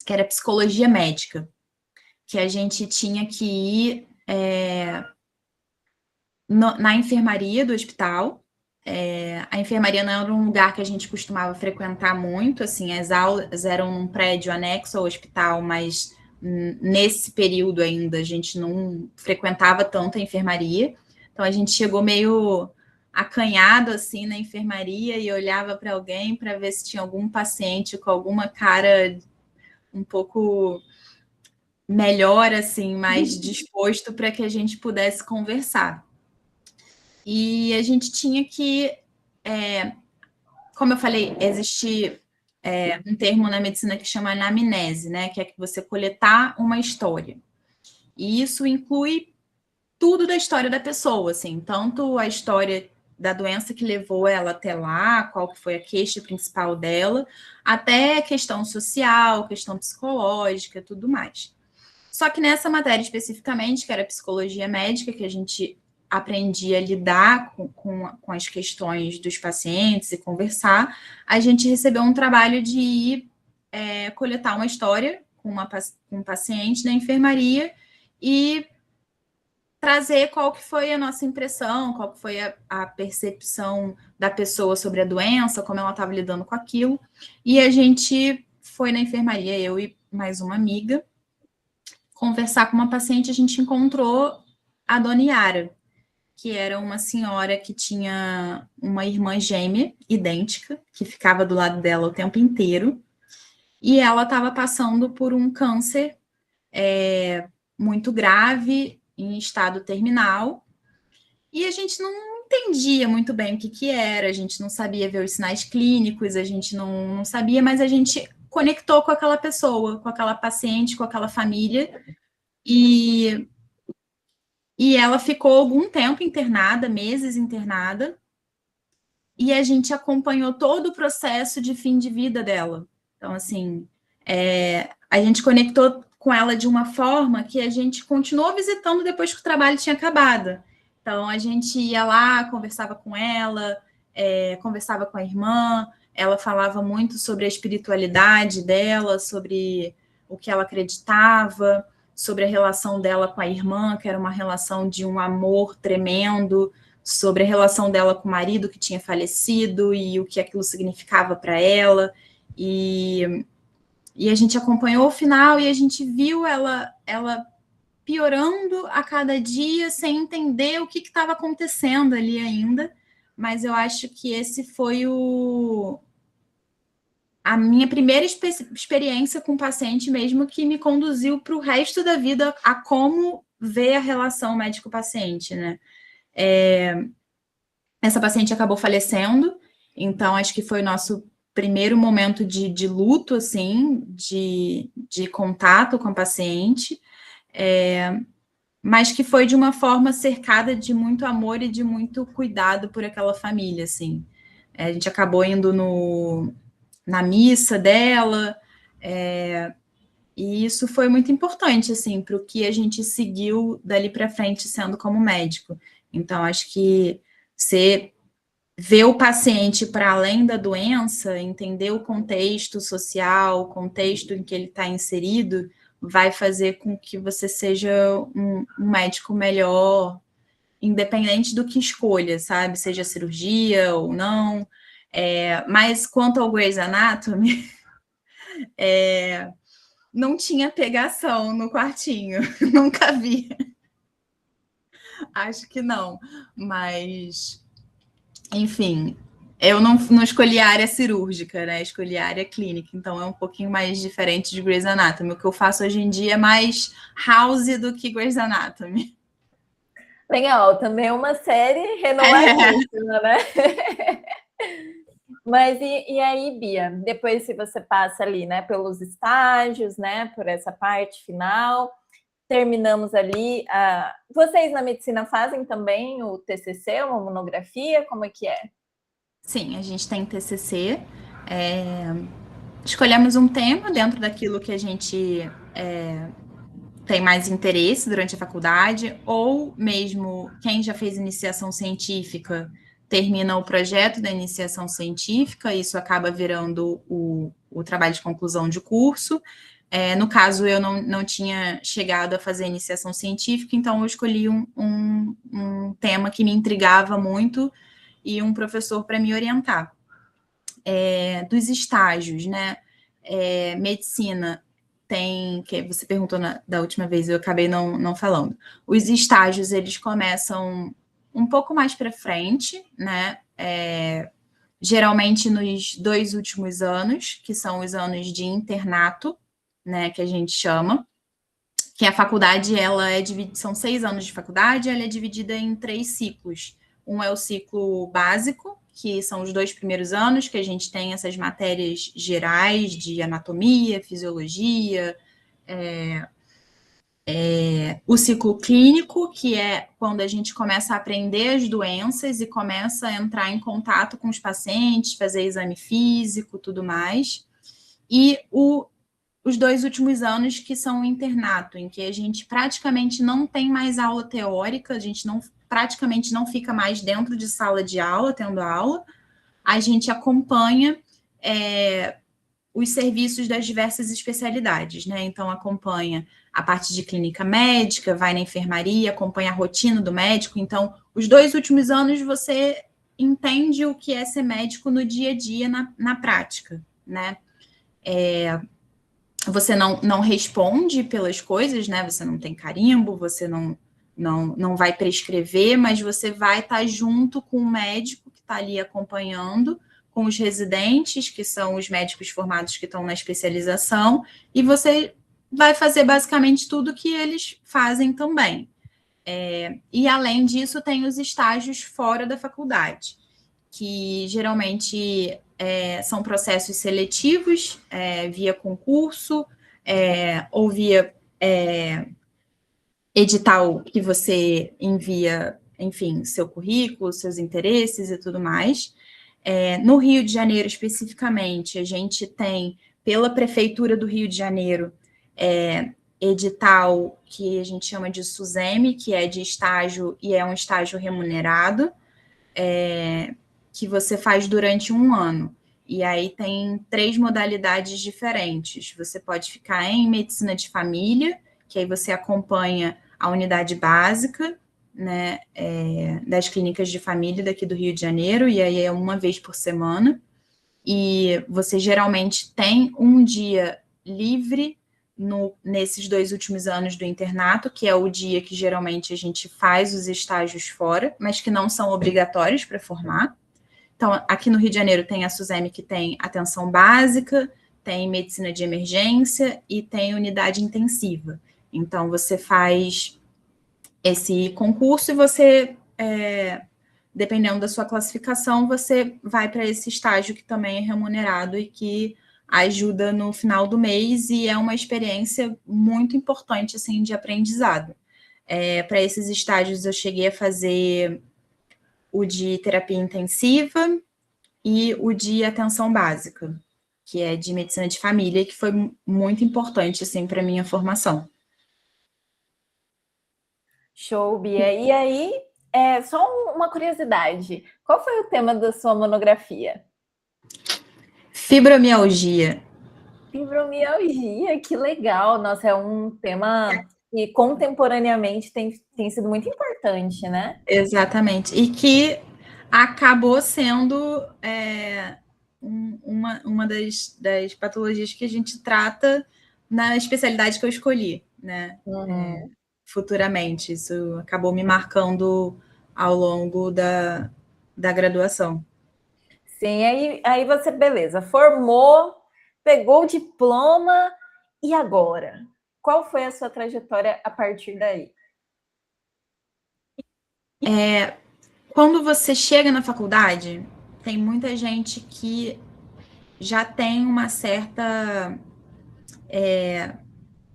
B: que era psicologia médica, que a gente tinha que ir na enfermaria do hospital. A enfermaria não era um lugar que a gente costumava frequentar muito, assim, as aulas eram num prédio anexo ao hospital, mas nesse período ainda a gente não frequentava tanto a enfermaria. Então a gente chegou meio acanhado assim na enfermaria e olhava para alguém para ver se tinha algum paciente com alguma cara um pouco melhor, assim, mais disposto para que a gente pudesse conversar. E a gente tinha que, como eu falei, existe um termo na medicina que chama anamnese, né? Que é que você coletar uma história. E isso inclui tudo da história da pessoa, assim, tanto a história da doença que levou ela até lá, qual que foi a queixa principal dela, até a questão social, questão psicológica, tudo mais. Só que nessa matéria especificamente, que era psicologia médica, que a gente aprendia a lidar com as questões dos pacientes e conversar, a gente recebeu um trabalho de ir coletar uma história com um paciente da enfermaria e trazer qual que foi a nossa impressão, qual que foi a percepção da pessoa sobre a doença, como ela estava lidando com aquilo. E a gente foi na enfermaria, eu e mais uma amiga, conversar com uma paciente. A gente encontrou a dona Yara, que era uma senhora que tinha uma irmã gêmea, idêntica, que ficava do lado dela o tempo inteiro, e ela estava passando por um câncer muito grave, em estado terminal, e a gente não entendia muito bem o que era, a gente não sabia ver os sinais clínicos, a gente não sabia, mas a gente conectou com aquela pessoa, com aquela paciente, com aquela família, e ela ficou algum tempo internada, meses internada, e a gente acompanhou todo o processo de fim de vida dela. Então, assim, a gente conectou com ela de uma forma que a gente continuou visitando depois que o trabalho tinha acabado. Então, a gente ia lá, conversava com ela, conversava com a irmã, ela falava muito sobre a espiritualidade dela, sobre o que ela acreditava, sobre a relação dela com a irmã, que era uma relação de um amor tremendo, sobre a relação dela com o marido que tinha falecido e o que aquilo significava para ela. E a gente acompanhou o final e a gente viu ela piorando a cada dia, sem entender o que estava acontecendo ali ainda. Mas eu acho que esse foi a minha primeira experiência com o paciente mesmo, que me conduziu para o resto da vida a como ver a relação médico-paciente, né? Essa paciente acabou falecendo, então acho que foi o nosso primeiro momento de luto, assim, de contato com a paciente, mas que foi de uma forma cercada de muito amor e de muito cuidado por aquela família, assim. A gente acabou indo na missa dela, e isso foi muito importante, assim, para o que a gente seguiu dali para frente sendo como médico. Então, acho que você ver o paciente para além da doença, entender o contexto social, o contexto em que ele está inserido, vai fazer com que você seja um médico melhor, independente do que escolha, sabe? Seja cirurgia ou não. Mas quanto ao Grey's Anatomy, não tinha pegação no quartinho, nunca vi. Acho que não, mas enfim, eu não escolhi a área cirúrgica, né? Escolhi a área clínica, então é um pouquinho mais diferente de Grey's Anatomy. O que eu faço hoje em dia é mais House do que Grey's Anatomy.
A: Legal, também é uma série renovadíssima, né? Mas e aí, Bia, depois se você passa ali, né, pelos estágios, né, por essa parte final, terminamos ali. Vocês na medicina fazem também o TCC, uma monografia? Como é que é?
B: Sim, a gente tem TCC. Escolhemos um tema dentro daquilo que a gente tem mais interesse durante a faculdade, ou mesmo quem já fez iniciação científica termina o projeto da iniciação científica, isso acaba virando o trabalho de conclusão de curso. No caso, eu não tinha chegado a fazer iniciação científica, então eu escolhi um tema que me intrigava muito e um professor para me orientar. Dos estágios, né? Medicina tem, que você perguntou da última vez, eu acabei não falando. Os estágios, eles começam um pouco mais para frente, né? Geralmente nos 2 últimos anos, que são os anos de internato, né? Que a gente chama. Que a faculdade, são 6 anos de faculdade, ela é dividida em 3 ciclos. Um é o ciclo básico, que são os 2 primeiros anos, que a gente tem essas matérias gerais de anatomia, fisiologia, o ciclo clínico, que é quando a gente começa a aprender as doenças e começa a entrar em contato com os pacientes, fazer exame físico, tudo mais. E os 2 últimos anos, que são o internato, em que a gente praticamente não tem mais aula teórica, a gente praticamente não fica mais dentro de sala de aula, tendo aula, a gente acompanha os serviços das diversas especialidades, né? Então, acompanha a parte de clínica médica, vai na enfermaria, acompanha a rotina do médico. Então, os 2 últimos anos você entende o que é ser médico no dia a dia, na prática, né? Você não responde pelas coisas, né? Você não tem carimbo, você não vai prescrever, mas você vai estar junto com o médico que está ali acompanhando, com os residentes, que são os médicos formados que estão na especialização, e você vai fazer basicamente tudo que eles fazem também. E, além disso, tem os estágios fora da faculdade, que geralmente são processos seletivos, via concurso, ou via edital que você envia, enfim, seu currículo, seus interesses e tudo mais. No Rio de Janeiro, especificamente, a gente tem, pela Prefeitura do Rio de Janeiro, edital que a gente chama de SUSEME, que é de estágio e é um estágio remunerado, que você faz durante 1 ano. E aí tem 3 modalidades diferentes. Você pode ficar em medicina de família, que aí você acompanha a unidade básica, né, das clínicas de família daqui do Rio de Janeiro, e aí é 1 vez por semana. E você geralmente tem um dia livre nesses 2 últimos anos do internato, que é o dia que geralmente a gente faz os estágios fora, mas que não são obrigatórios para formar. Então, aqui no Rio de Janeiro tem a SUSEME, que tem atenção básica, tem medicina de emergência e tem unidade intensiva. Então, você faz esse concurso e você, dependendo da sua classificação, você vai para esse estágio que também é remunerado e que ajuda no final do mês, e é uma experiência muito importante, assim, de aprendizado. Para esses estágios, eu cheguei a fazer o de terapia intensiva e o de atenção básica, que é de medicina de família, que foi muito importante, assim, para minha formação.
A: Show, Bia. E aí, só uma curiosidade. Qual foi o tema da sua monografia?
B: Fibromialgia.
A: Fibromialgia, que legal. Nossa, é um tema que contemporaneamente tem sido muito importante, né?
B: Exatamente. E que acabou sendo uma das patologias que a gente trata na especialidade que eu escolhi, né?
A: Uhum.
B: Futuramente. Isso acabou me marcando ao longo da graduação.
A: Sim, aí você, beleza, formou, pegou o diploma, e agora? Qual foi a sua trajetória a partir daí?
B: Quando você chega na faculdade, tem muita gente que já tem uma certa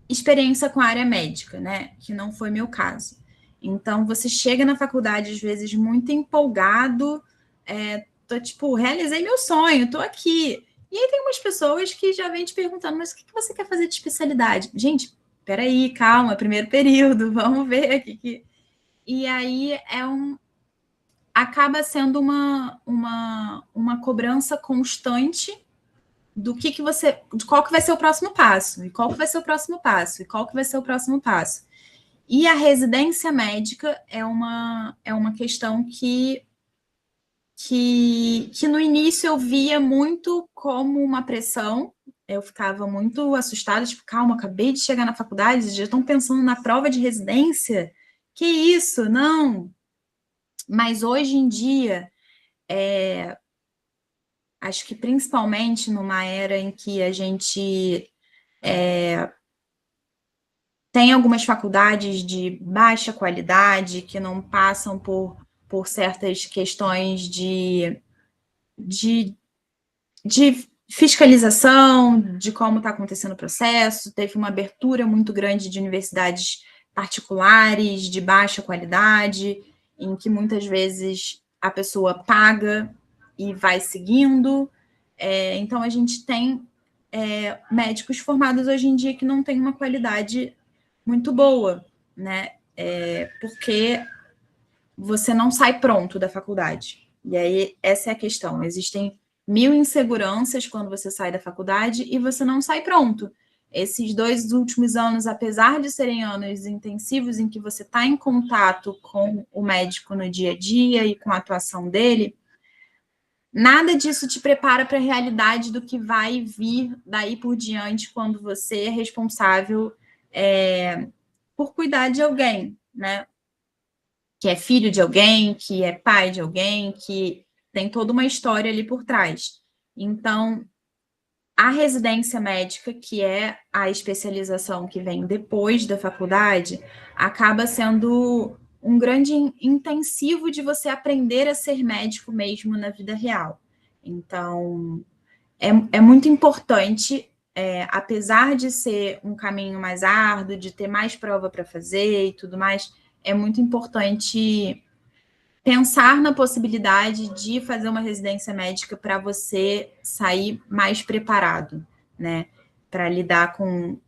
B: experiência com a área médica, né? Que não foi meu caso. Então, você chega na faculdade, às vezes, muito empolgado, tô tipo, realizei meu sonho, tô aqui. E aí tem umas pessoas que já vêm te perguntando, mas o que você quer fazer de especialidade? Gente, peraí, calma, primeiro período, vamos ver aqui. E aí acaba sendo uma cobrança constante do que você, de qual que vai ser o próximo passo, e qual que vai ser o próximo passo, e qual que vai ser o próximo passo. E a residência médica é uma questão que no início eu via muito como uma pressão, eu ficava muito assustada, tipo, calma, acabei de chegar na faculdade, já estão pensando na prova de residência? Que isso? Não! Mas hoje em dia, acho que principalmente numa era em que a gente tem algumas faculdades de baixa qualidade que não passam por certas questões de, de fiscalização, de como está acontecendo o processo. Teve uma abertura muito grande de universidades particulares de baixa qualidade, em que muitas vezes a pessoa paga e vai seguindo. Então, a gente tem médicos formados hoje em dia que não têm uma qualidade muito boa, né? Porque você não sai pronto da faculdade. E aí, essa é a questão. Existem mil inseguranças quando você sai da faculdade e você não sai pronto. Esses 2 últimos anos, apesar de serem anos intensivos em que você está em contato com o médico no dia a dia e com a atuação dele, nada disso te prepara para a realidade do que vai vir daí por diante quando você é responsável por cuidar de alguém, né? Que é filho de alguém, que é pai de alguém, que tem toda uma história ali por trás. Então, a residência médica, que é a especialização que vem depois da faculdade, acaba sendo um grande intensivo de você aprender a ser médico mesmo na vida real. Então, é muito importante, apesar de ser um caminho mais árduo, de ter mais prova para fazer e tudo mais, é muito importante pensar na possibilidade de fazer uma residência médica para você sair mais preparado, né? Para lidar com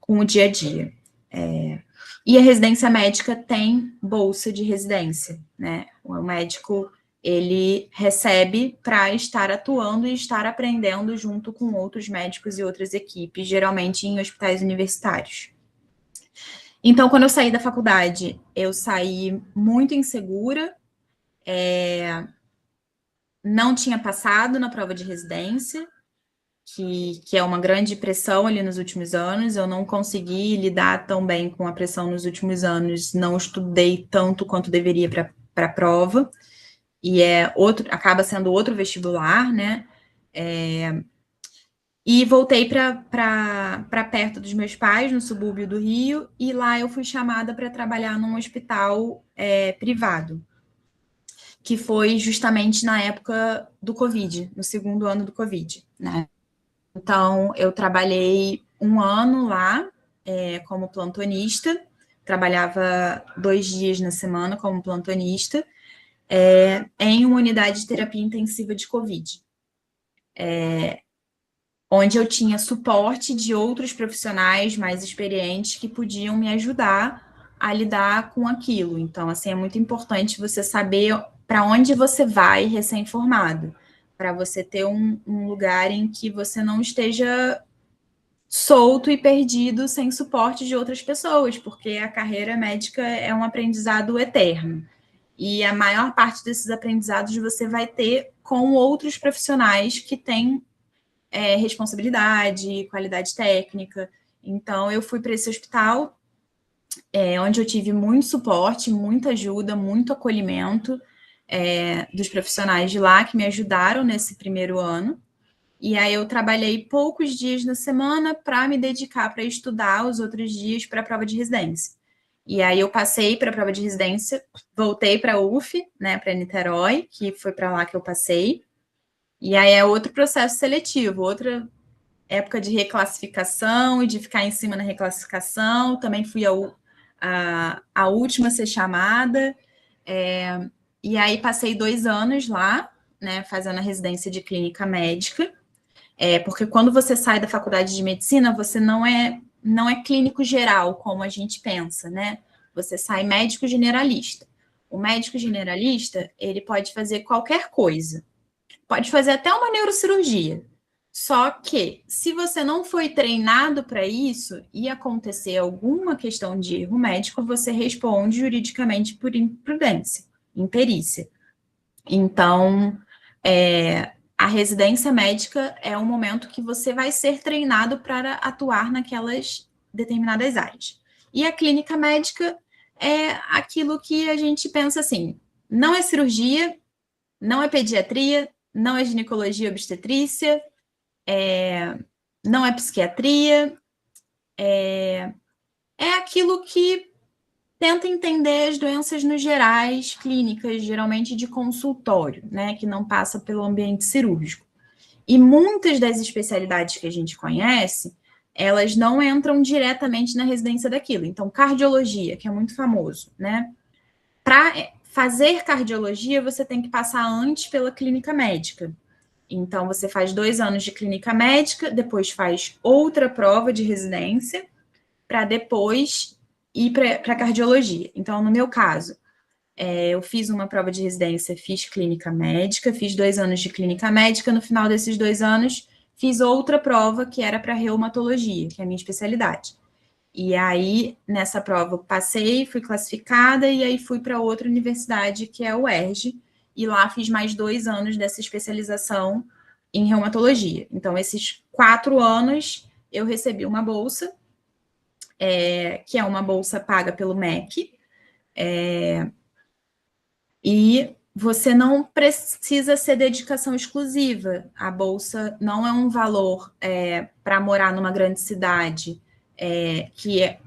B: o dia a dia. E a residência médica tem bolsa de residência, né? O médico ele recebe para estar atuando e estar aprendendo junto com outros médicos e outras equipes, geralmente em hospitais universitários. Então, quando eu saí da faculdade, eu saí muito insegura, não tinha passado na prova de residência, que é uma grande pressão ali nos últimos anos. Eu não consegui lidar tão bem com a pressão nos últimos anos, não estudei tanto quanto deveria para a prova, e acaba sendo outro vestibular, né? E voltei para perto dos meus pais, no subúrbio do Rio, e lá eu fui chamada para trabalhar num hospital privado, que foi justamente na época do Covid, no segundo ano do Covid, né? Então, eu trabalhei 1 ano lá como plantonista, trabalhava 2 dias na semana como plantonista, em uma unidade de terapia intensiva de Covid. onde eu tinha suporte de outros profissionais mais experientes que podiam me ajudar a lidar com aquilo. Então, assim, é muito importante você saber para onde você vai recém-formado, para você ter um lugar em que você não esteja solto e perdido sem suporte de outras pessoas, porque a carreira médica é um aprendizado eterno. E a maior parte desses aprendizados você vai ter com outros profissionais que têm responsabilidade, qualidade técnica. Então, eu fui para esse hospital, onde eu tive muito suporte, muita ajuda, muito acolhimento dos profissionais de lá que me ajudaram nesse primeiro ano. E aí eu trabalhei poucos dias na semana para me dedicar para estudar os outros dias para a prova de residência. E aí eu passei para a prova de residência, voltei para a UF, né, para Niterói, que foi para lá que eu passei. E aí é outro processo seletivo, outra época de reclassificação e de ficar em cima na reclassificação. Também fui a última a ser chamada. E aí passei 2 anos lá, né, fazendo a residência de clínica médica. Porque quando você sai da faculdade de medicina, você não é clínico geral, como a gente pensa, né? Você sai médico generalista. O médico generalista, ele pode fazer qualquer coisa. Pode fazer até uma neurocirurgia. Só que, se você não foi treinado para isso e acontecer alguma questão de erro médico, você responde juridicamente por imprudência, imperícia. Então, a residência médica é um momento que você vai ser treinado para atuar naquelas determinadas áreas. E a clínica médica é aquilo que a gente pensa assim, não é cirurgia, não é pediatria, não é ginecologia obstetrícia, não é psiquiatria, é aquilo que tenta entender as doenças no gerais, clínicas, geralmente de consultório, né, que não passa pelo ambiente cirúrgico. E muitas das especialidades que a gente conhece, elas não entram diretamente na residência daquilo. Então, cardiologia, que é muito famoso, né? Para fazer cardiologia, você tem que passar antes pela clínica médica. Então, você faz 2 anos de clínica médica, depois faz outra prova de residência, para depois ir para cardiologia. Então, no meu caso, eu fiz uma prova de residência, fiz clínica médica, fiz 2 anos de clínica médica, no final desses 2 anos, fiz outra prova que era para reumatologia, que é a minha especialidade. E aí, nessa prova, passei, fui classificada, e aí fui para outra universidade, que é o UERJ, e lá fiz mais 2 anos dessa especialização em reumatologia. Então, esses 4 anos, eu recebi uma bolsa, que é uma bolsa paga pelo MEC, e você não precisa ser dedicação exclusiva. A bolsa não é um valor para morar numa grande cidade, que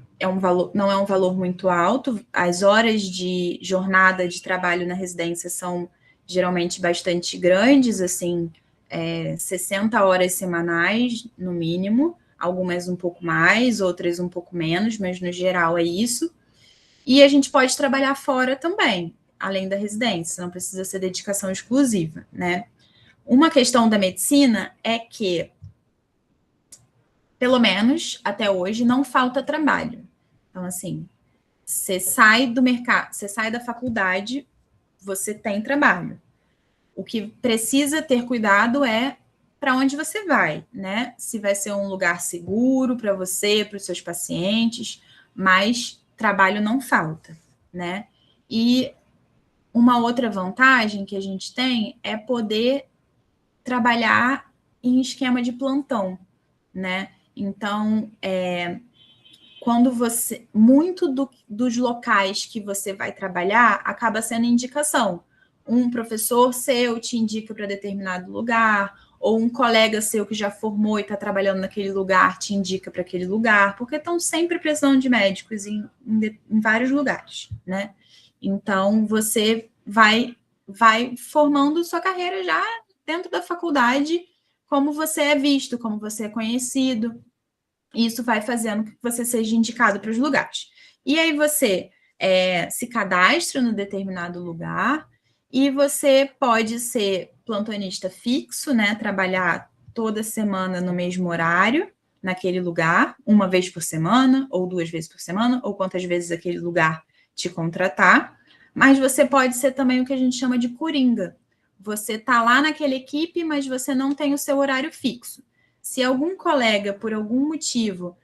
B: não é um valor muito alto. As horas de jornada de trabalho na residência são geralmente bastante grandes, assim, 60 horas semanais, no mínimo, algumas um pouco mais, outras um pouco menos, mas no geral é isso. E a gente pode trabalhar fora também, além da residência, não precisa ser dedicação exclusiva, né? Uma questão da medicina é que, pelo menos até hoje, não falta trabalho. Então, assim, você sai do mercado, você sai da faculdade, você tem trabalho. O que precisa ter cuidado é para onde você vai, né? Se vai ser um lugar seguro para você, para os seus pacientes, mas trabalho não falta, né? E uma outra vantagem que a gente tem é poder trabalhar em esquema de plantão, né? Então, quando você... Muito dos locais que você vai trabalhar acaba sendo indicação. Um professor seu te indica para determinado lugar, ou um colega seu que já formou e está trabalhando naquele lugar te indica para aquele lugar, porque estão sempre precisando de médicos em vários lugares, né? Então, você vai formando sua carreira já dentro da faculdade, como você é visto, como você é conhecido. Isso vai fazendo que você seja indicado para os lugares. E aí você se cadastra no determinado lugar e você pode ser plantonista fixo, né? Trabalhar toda semana no mesmo horário, naquele lugar, uma vez por semana, ou 2 vezes por semana, ou quantas vezes aquele lugar te contratar. Mas você pode ser também o que a gente chama de coringa. Você está lá naquela equipe, mas você não tem o seu horário fixo. Se algum colega, por algum motivo,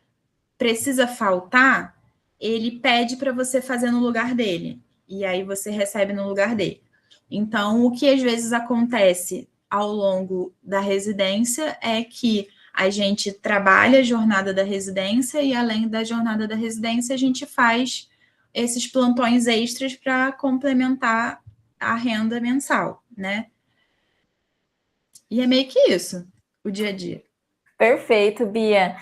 B: precisa faltar, ele pede para você fazer no lugar dele. E aí você recebe no lugar dele. Então, o que às vezes acontece ao longo da residência é que a gente trabalha a jornada da residência e, além da jornada da residência, a gente faz esses plantões extras para complementar a renda mensal, né? E é meio que isso, o dia a dia.
A: Perfeito, Bia.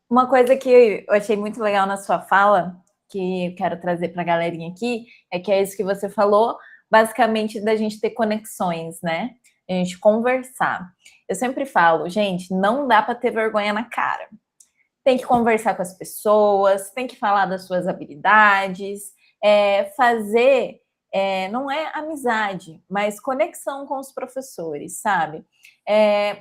A: Uma coisa que eu achei muito legal na sua fala, que eu quero trazer para a galerinha aqui, é que é isso que você falou, basicamente da gente ter conexões, né? A gente conversar. Eu sempre falo, gente, não dá para ter vergonha na cara. Tem que conversar com as pessoas, tem que falar das suas habilidades, fazer, não é amizade, mas conexão com os professores, sabe?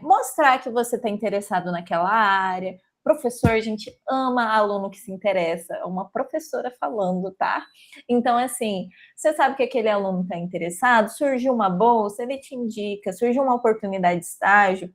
A: Mostrar que você está interessado naquela área. Professor, a gente ama aluno que se interessa, é uma professora falando, tá? Então, assim, você sabe que aquele aluno está interessado, surgiu uma bolsa, ele te indica, surgiu uma oportunidade de estágio,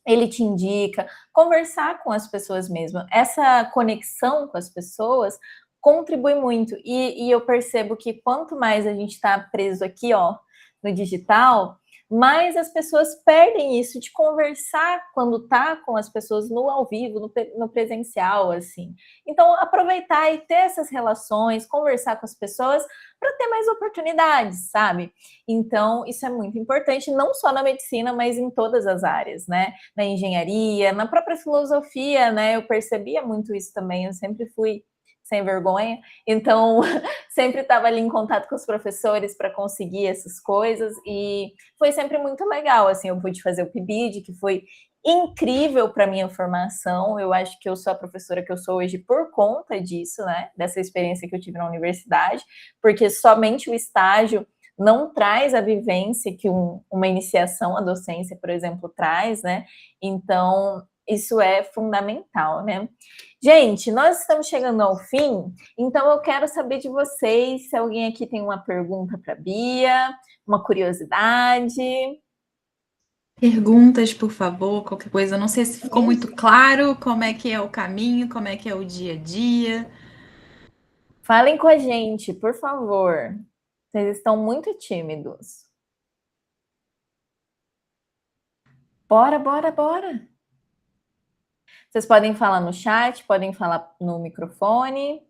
A: ele te indica, conversar com as pessoas mesmo. Essa conexão com as pessoas contribui muito. E eu percebo que quanto mais a gente está preso aqui, ó, no digital, mais as pessoas perdem isso de conversar quando tá com as pessoas no ao vivo, no presencial, assim. Então, aproveitar e ter essas relações, conversar com as pessoas para ter mais oportunidades, sabe? Então, isso é muito importante, não só na medicina, mas em todas as áreas, né? Na engenharia, na própria filosofia, né? Eu percebia muito isso também, eu sempre fui sem vergonha, então sempre estava ali em contato com os professores para conseguir essas coisas, e foi sempre muito legal, assim, eu pude fazer o PIBID, que foi incrível para minha formação. Eu acho que eu sou a professora que eu sou hoje por conta disso, né, dessa experiência que eu tive na universidade, porque somente o estágio não traz a vivência que uma iniciação à docência, por exemplo, traz, né, então isso é fundamental, né. Gente, nós estamos chegando ao fim, então eu quero saber de vocês, se alguém aqui tem uma pergunta para a Bia, uma curiosidade.
B: Perguntas, por favor, qualquer coisa. Eu não sei se ficou muito claro como é que é o caminho, como é que é o dia a dia.
A: Falem com a gente, por favor. Vocês estão muito tímidos. Bora, bora, bora. Vocês podem falar no chat, podem falar no microfone.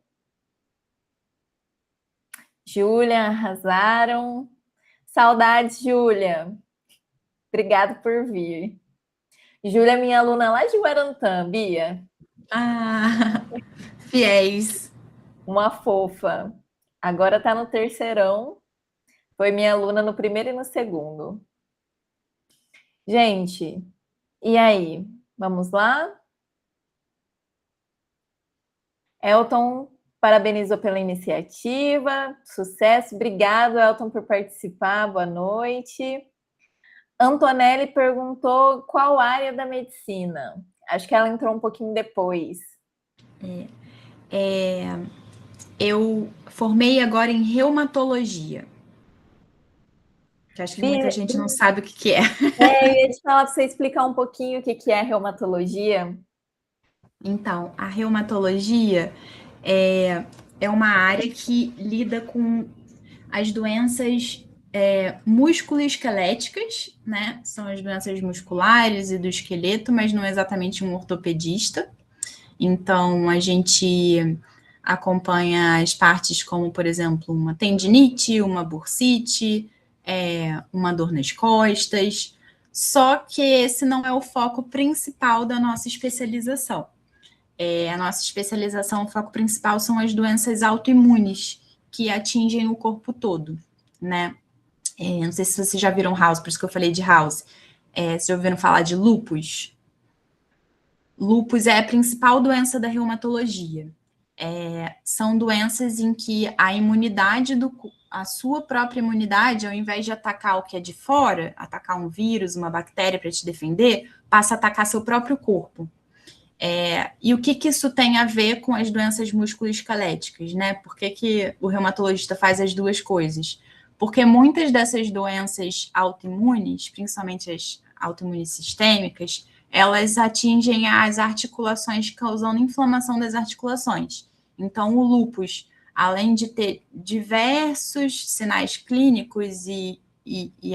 A: Júlia, arrasaram. Saudades, Júlia. Obrigada por vir. Júlia é minha aluna lá de Guarantã, Bia.
B: Ah, fiéis.
A: Uma fofa. Agora está no terceirão. Foi minha aluna no primeiro e no segundo. Gente, e aí? Vamos lá? Elton parabenizou pela iniciativa. Sucesso. Obrigado, Elton, por participar. Boa noite. Antonelli perguntou qual área da medicina. Acho que ela entrou um pouquinho depois.
B: Eu formei agora em reumatologia. Que acho que muita gente não sabe o que é.
A: Eu ia te falar para você explicar um pouquinho o que é reumatologia.
B: Então, a reumatologia é uma área que lida com as doenças musculoesqueléticas, né? São as doenças musculares e do esqueleto, mas não é exatamente um ortopedista. Então, a gente acompanha as partes como, por exemplo, uma tendinite, uma bursite, uma dor nas costas. Só que esse não é o foco principal da nossa especialização. A nossa especialização, o foco principal são as doenças autoimunes, que atingem o corpo todo, né? Não sei se vocês já viram House, por isso que eu falei de House. Vocês já ouviram falar de lúpus? Lúpus é a principal doença da reumatologia. São doenças em que a imunidade a sua própria imunidade, ao invés de atacar o que é de fora, atacar um vírus, uma bactéria para te defender, passa a atacar seu próprio corpo. E o que isso tem a ver com as doenças musculoesqueléticas, né? Por que o reumatologista faz as duas coisas? Porque muitas dessas doenças autoimunes, principalmente as autoimunes sistêmicas, elas atingem as articulações, causando inflamação das articulações. Então, o lúpus, além de ter diversos sinais clínicos e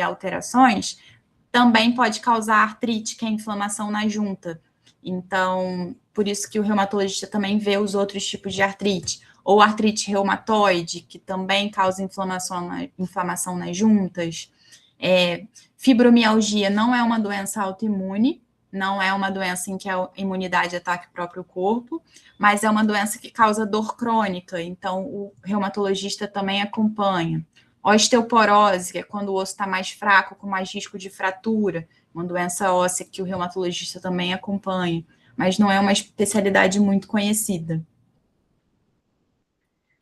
B: alterações, também pode causar artrite, que é inflamação na junta. Então, por isso que o reumatologista também vê os outros tipos de artrite. Ou artrite reumatoide, que também causa inflamação nas juntas. Fibromialgia não é uma doença autoimune, não é uma doença em que a imunidade ataca o próprio corpo, mas é uma doença que causa dor crônica, então o reumatologista também acompanha. Osteoporose, que é quando o osso está mais fraco, com mais risco de fratura, uma doença óssea que o reumatologista também acompanha, mas não é uma especialidade muito conhecida.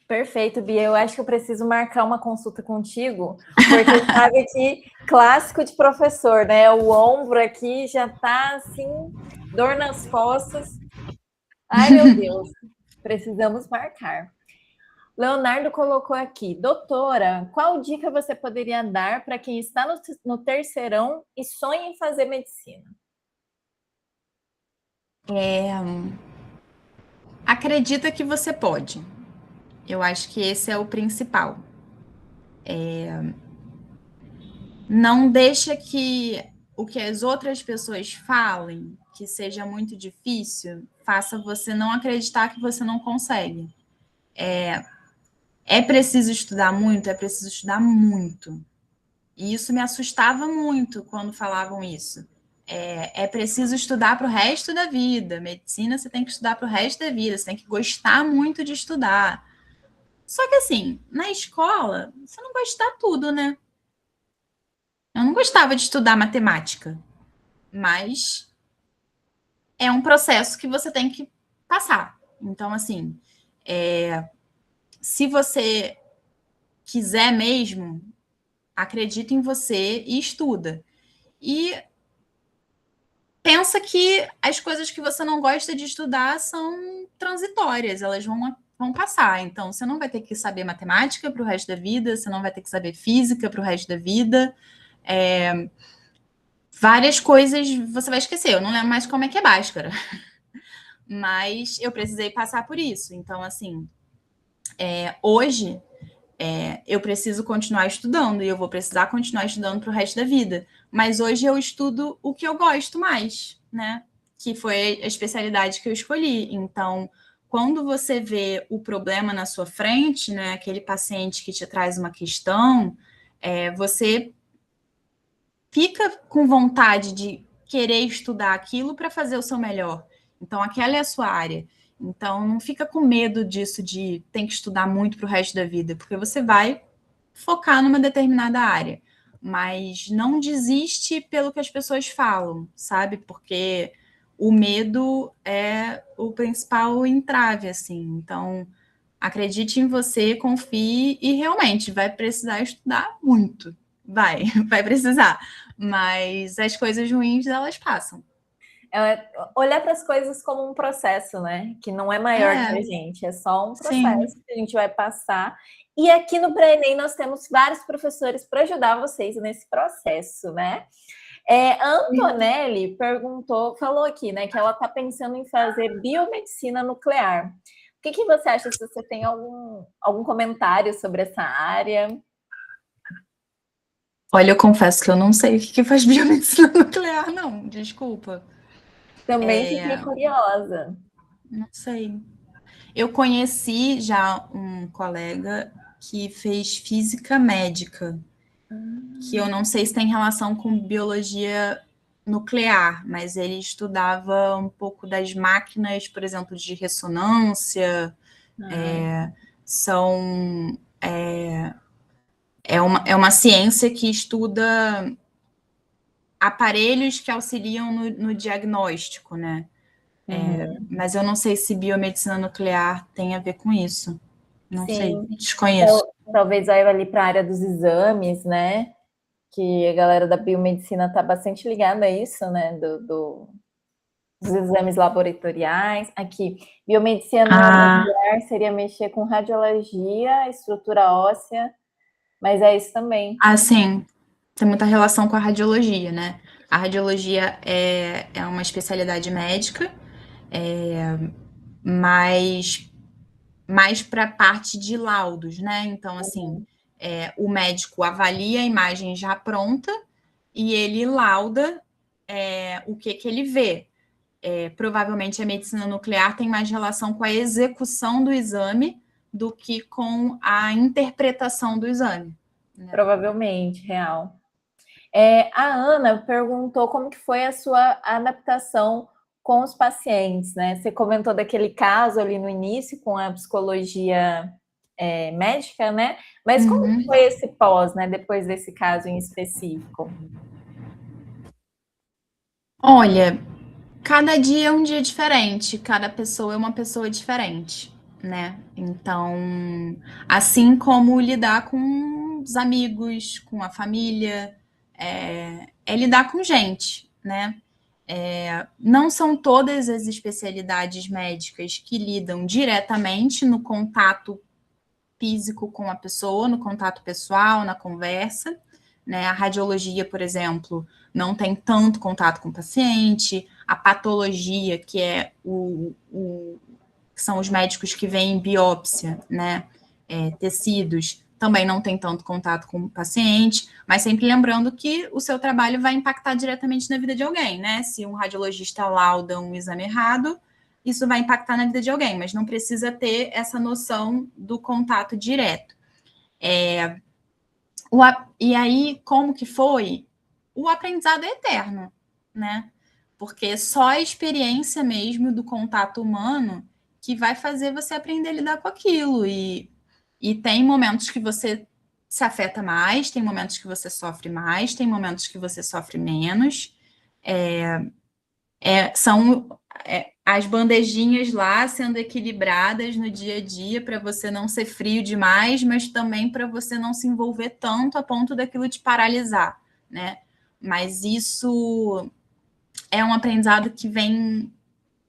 A: Perfeito, Bia. Eu acho que eu preciso marcar uma consulta contigo, porque sabe que clássico de professor, né? O ombro aqui já tá assim, dor nas costas. Ai, meu Deus, precisamos marcar. Leonardo colocou aqui, doutora, qual dica você poderia dar para quem está no terceirão e sonha em fazer medicina?
B: Acredita que você pode. Eu acho que esse é o principal. Não deixa que o que as outras pessoas falem, que seja muito difícil, faça você não acreditar que você não consegue. É preciso estudar muito? É preciso estudar muito. E isso me assustava muito quando falavam isso. É preciso estudar para o resto da vida. Medicina você tem que estudar para o resto da vida, você tem que gostar muito de estudar. Só que assim, na escola, você não gostar tudo, né? Eu não gostava de estudar matemática, mas é um processo que você tem que passar. Então, assim, se você quiser mesmo, acredita em você e estuda. E pensa que as coisas que você não gosta de estudar são transitórias, elas vão passar. Então, você não vai ter que saber matemática para o resto da vida, você não vai ter que saber física para o resto da vida. Várias coisas você vai esquecer. Eu não lembro mais como é que é Bhaskara. Mas eu precisei passar por isso. Então, assim, hoje eu preciso continuar estudando e eu vou precisar continuar estudando para o resto da vida. Mas hoje eu estudo o que eu gosto mais, né? Que foi a especialidade que eu escolhi. Então, quando você vê o problema na sua frente, né? Aquele paciente que te traz uma questão, você fica com vontade de querer estudar aquilo para fazer o seu melhor. Então, aquela é a sua área. Então, não fica com medo disso de tem que estudar muito para o resto da vida, porque você vai focar numa determinada área. Mas não desiste pelo que as pessoas falam, sabe? Porque o medo é o principal entrave, assim. Então, acredite em você, confie e realmente vai precisar estudar muito. Vai precisar. Mas as coisas ruins, elas passam.
A: Olhar para as coisas como um processo, né? Que não é maior que a gente, é só um processo
B: Sim.
A: que a gente vai passar. E aqui no Pré-ENEM nós temos vários professores para ajudar vocês nesse processo, né? A Antonelli falou aqui, né, que ela está pensando em fazer biomedicina nuclear. O que você acha, se você tem algum comentário sobre essa área?
B: Olha, eu confesso que eu não sei o que faz biomedicina nuclear, não. Desculpa.
A: Também fiquei curiosa.
B: Não sei. Eu conheci já um colega que fez física médica, que eu não sei se tem relação com biologia nuclear, mas ele estudava um pouco das máquinas, por exemplo, de ressonância. São é uma ciência que estuda aparelhos que auxiliam no diagnóstico, né? Mas eu não sei se biomedicina nuclear tem a ver com isso. Não sei, desconheço.
A: talvez vai ali para a área dos exames, né? Que a galera da biomedicina está bastante ligada a isso, né? Dos exames laboratoriais. Aqui, biomedicina neuromuscular seria mexer com radiologia, estrutura óssea, mas é isso também.
B: Assim, tem muita relação com a radiologia, né? A radiologia é uma especialidade médica, mas mais para a parte de laudos, né? Então, assim, o médico avalia a imagem já pronta e ele lauda o que ele vê. Provavelmente a medicina nuclear tem mais relação com a execução do exame do que com a interpretação do exame.
A: Né? Provavelmente, real. A Ana perguntou como que foi a sua adaptação com os pacientes, né? Você comentou daquele caso ali no início com a psicologia médica, né? Mas como que foi esse pós, né? Depois desse caso em específico?
B: Olha, cada dia é um dia diferente, cada pessoa é uma pessoa diferente, né? Então, assim como lidar com os amigos, com a família, é lidar com gente, né? Não são todas as especialidades médicas que lidam diretamente no contato físico com a pessoa, no contato pessoal, na conversa, né? A radiologia, por exemplo, não tem tanto contato com o paciente, a patologia, que é que são os médicos que veem biópsia, né? Tecidos, também não tem tanto contato com o paciente, mas sempre lembrando que o seu trabalho vai impactar diretamente na vida de alguém, né? Se um radiologista lauda um exame errado, isso vai impactar na vida de alguém, mas não precisa ter essa noção do contato direto. E aí, como que foi? O aprendizado é eterno, né? Porque só a experiência mesmo do contato humano que vai fazer você aprender a lidar com aquilo. E tem momentos que você se afeta mais, tem momentos que você sofre mais, tem momentos que você sofre menos. São as bandejinhas lá sendo equilibradas no dia a dia para você não ser frio demais, mas também para você não se envolver tanto a ponto daquilo te paralisar, né? Mas isso é um aprendizado que vem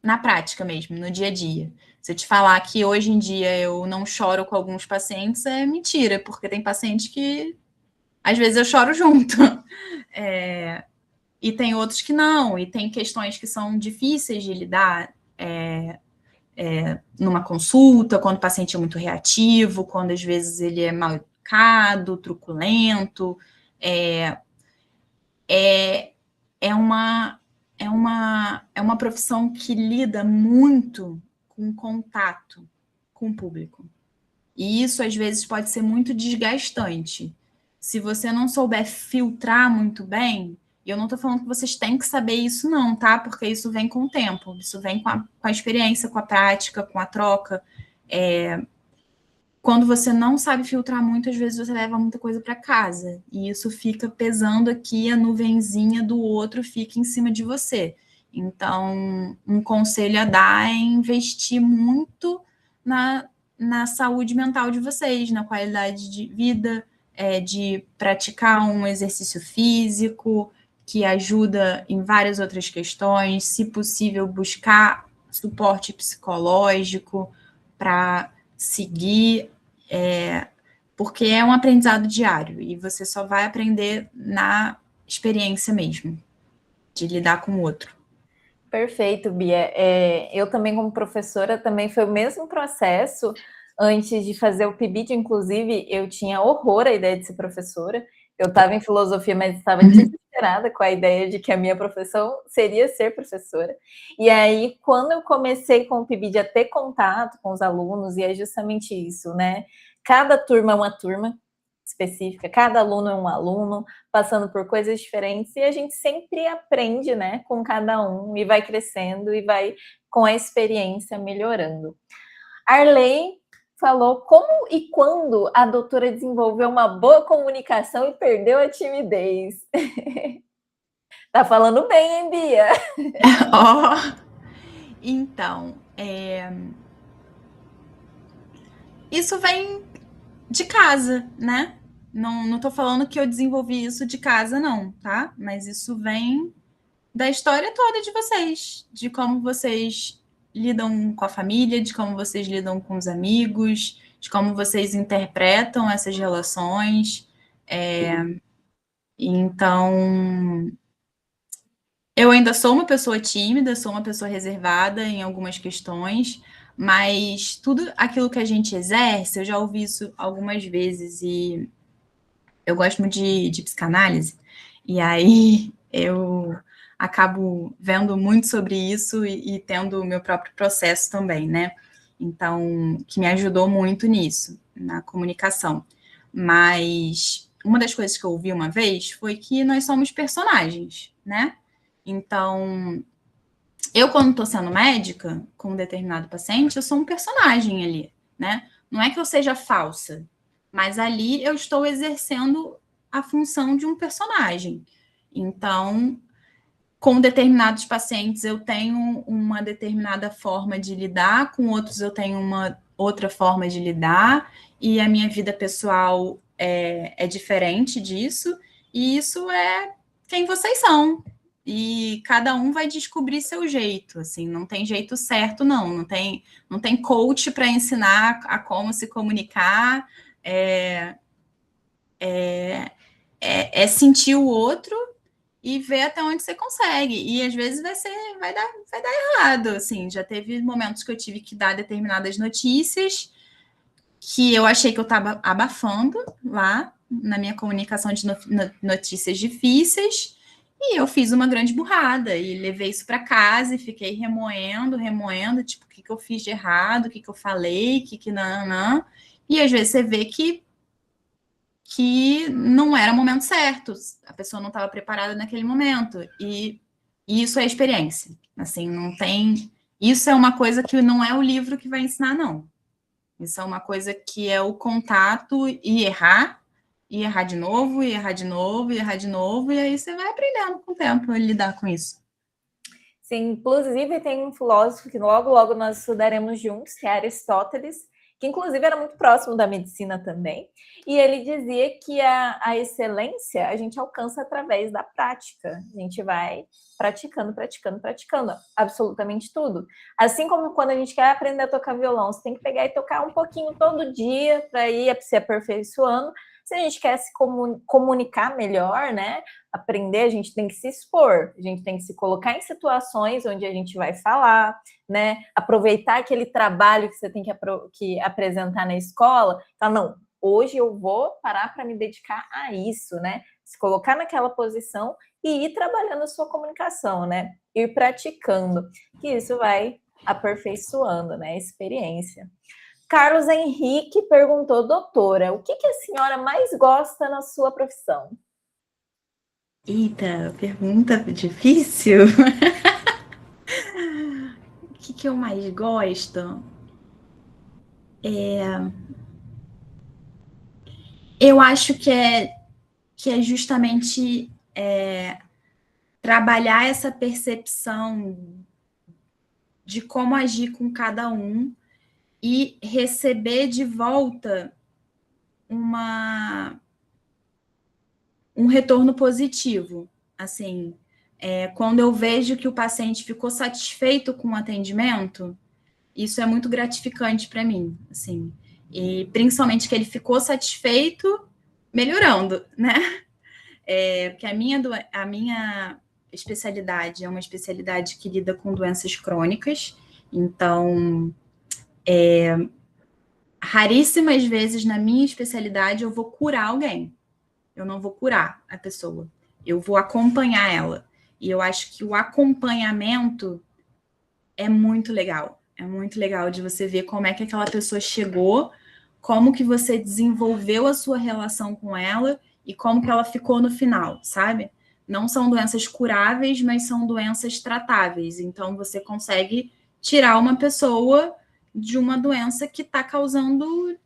B: na prática mesmo, no dia a dia. Se eu te falar que hoje em dia eu não choro com alguns pacientes, é mentira, porque tem paciente que às vezes eu choro junto. E tem outros que não, e tem questões que são difíceis de lidar numa consulta, quando o paciente é muito reativo, quando às vezes ele é mal educado, truculento. É uma profissão que lida muito com contato com o público. E isso, às vezes, pode ser muito desgastante. Se você não souber filtrar muito bem, e eu não estou falando que vocês têm que saber isso, não, tá? Porque isso vem com o tempo, isso vem com a experiência, com a prática, com a troca. Quando você não sabe filtrar muito, às vezes você leva muita coisa para casa. E isso fica pesando aqui, a nuvenzinha do outro fica em cima de você. Então, um conselho a dar é investir muito na saúde mental de vocês, na qualidade de vida, de praticar um exercício físico, que ajuda em várias outras questões, se possível, buscar suporte psicológico para seguir, porque é um aprendizado diário e você só vai aprender na experiência mesmo, de lidar com o outro.
A: Perfeito, Bia. Eu também, como professora, também foi o mesmo processo. Antes de fazer o PIBID, inclusive, eu tinha horror à ideia de ser professora. Eu estava em filosofia, mas estava desesperada com a ideia de que a minha profissão seria ser professora. E aí, quando eu comecei com o PIBID a ter contato com os alunos, e é justamente isso, né? Cada turma é uma turma específica, cada aluno é um aluno, passando por coisas diferentes, e a gente sempre aprende, né, com cada um, e vai crescendo, e vai, com a experiência, melhorando. Arley falou como e quando a doutora desenvolveu uma boa comunicação e perdeu a timidez. Tá falando bem, hein, Bia?
B: Então, isso vem de casa, né? Não tô falando que eu desenvolvi isso de casa, não, tá? Mas isso vem da história toda de vocês, de como vocês lidam com a família, de como vocês lidam com os amigos, de como vocês interpretam essas relações. Então, eu ainda sou uma pessoa tímida, sou uma pessoa reservada em algumas questões, mas tudo aquilo que a gente exerce, eu já ouvi isso algumas vezes e eu gosto muito de psicanálise, e aí eu acabo vendo muito sobre isso e tendo o meu próprio processo também, né? Então, que me ajudou muito nisso, na comunicação. Mas uma das coisas que eu ouvi uma vez foi que nós somos personagens, né? Então, eu, quando estou sendo médica com um determinado paciente, eu sou um personagem ali, né? Não é que eu seja falsa, mas ali eu estou exercendo a função de um personagem. Então, com determinados pacientes eu tenho uma determinada forma de lidar, com outros eu tenho uma outra forma de lidar, e a minha vida pessoal é diferente disso, e isso é quem vocês são. E cada um vai descobrir seu jeito, assim, não tem jeito certo, não tem coach para ensinar a como se comunicar, é sentir o outro e ver até onde você consegue. E às vezes vai dar errado. Assim, já teve momentos que eu tive que dar determinadas notícias que eu achei que eu estava abafando lá na minha comunicação de notícias difíceis. E eu fiz uma grande burrada e levei isso para casa e fiquei remoendo, tipo, o que eu fiz de errado, o que eu falei, o que não. E às vezes você vê que não era o momento certo, a pessoa não estava preparada naquele momento. E isso é experiência. Assim, não tem. Isso é uma coisa que não é o livro que vai ensinar, não. Isso é uma coisa que é o contato e errar de novo, e errar de novo, e errar de novo, e aí você vai aprendendo com o tempo a lidar com isso.
A: Sim, inclusive tem um filósofo que logo nós estudaremos juntos, que é Aristóteles, que inclusive era muito próximo da medicina também, e ele dizia que a excelência a gente alcança através da prática, a gente vai praticando absolutamente tudo. Assim como quando a gente quer aprender a tocar violão, você tem que pegar e tocar um pouquinho todo dia para ir se aperfeiçoando. Se a gente quer se comunicar melhor, né, aprender, a gente tem que se expor, a gente tem que se colocar em situações onde a gente vai falar, né? Aproveitar aquele trabalho que você tem que apresentar na escola. Então, não, hoje eu vou parar para me dedicar a isso, né? Se colocar naquela posição e ir trabalhando a sua comunicação, né? Ir praticando, que isso vai aperfeiçoando, né? A experiência. Carlos Henrique perguntou, doutora, o que a senhora mais gosta na sua profissão?
B: Eita, pergunta difícil. O que eu mais gosto? Eu acho que é justamente trabalhar essa percepção de como agir com cada um e receber de volta um retorno positivo. Assim, quando eu vejo que o paciente ficou satisfeito com o atendimento, isso é muito gratificante para mim, assim. E principalmente que ele ficou satisfeito melhorando, né? Porque a minha especialidade é uma especialidade que lida com doenças crônicas, então raríssimas vezes na minha especialidade eu vou curar alguém. Eu não vou curar a pessoa. Eu vou acompanhar ela. E eu acho que o acompanhamento é muito legal. É muito legal de você ver como é que aquela pessoa chegou, como que você desenvolveu a sua relação com ela e como que ela ficou no final, sabe? Não são doenças curáveis, mas são doenças tratáveis. Então, você consegue tirar uma pessoa de uma doença que está causando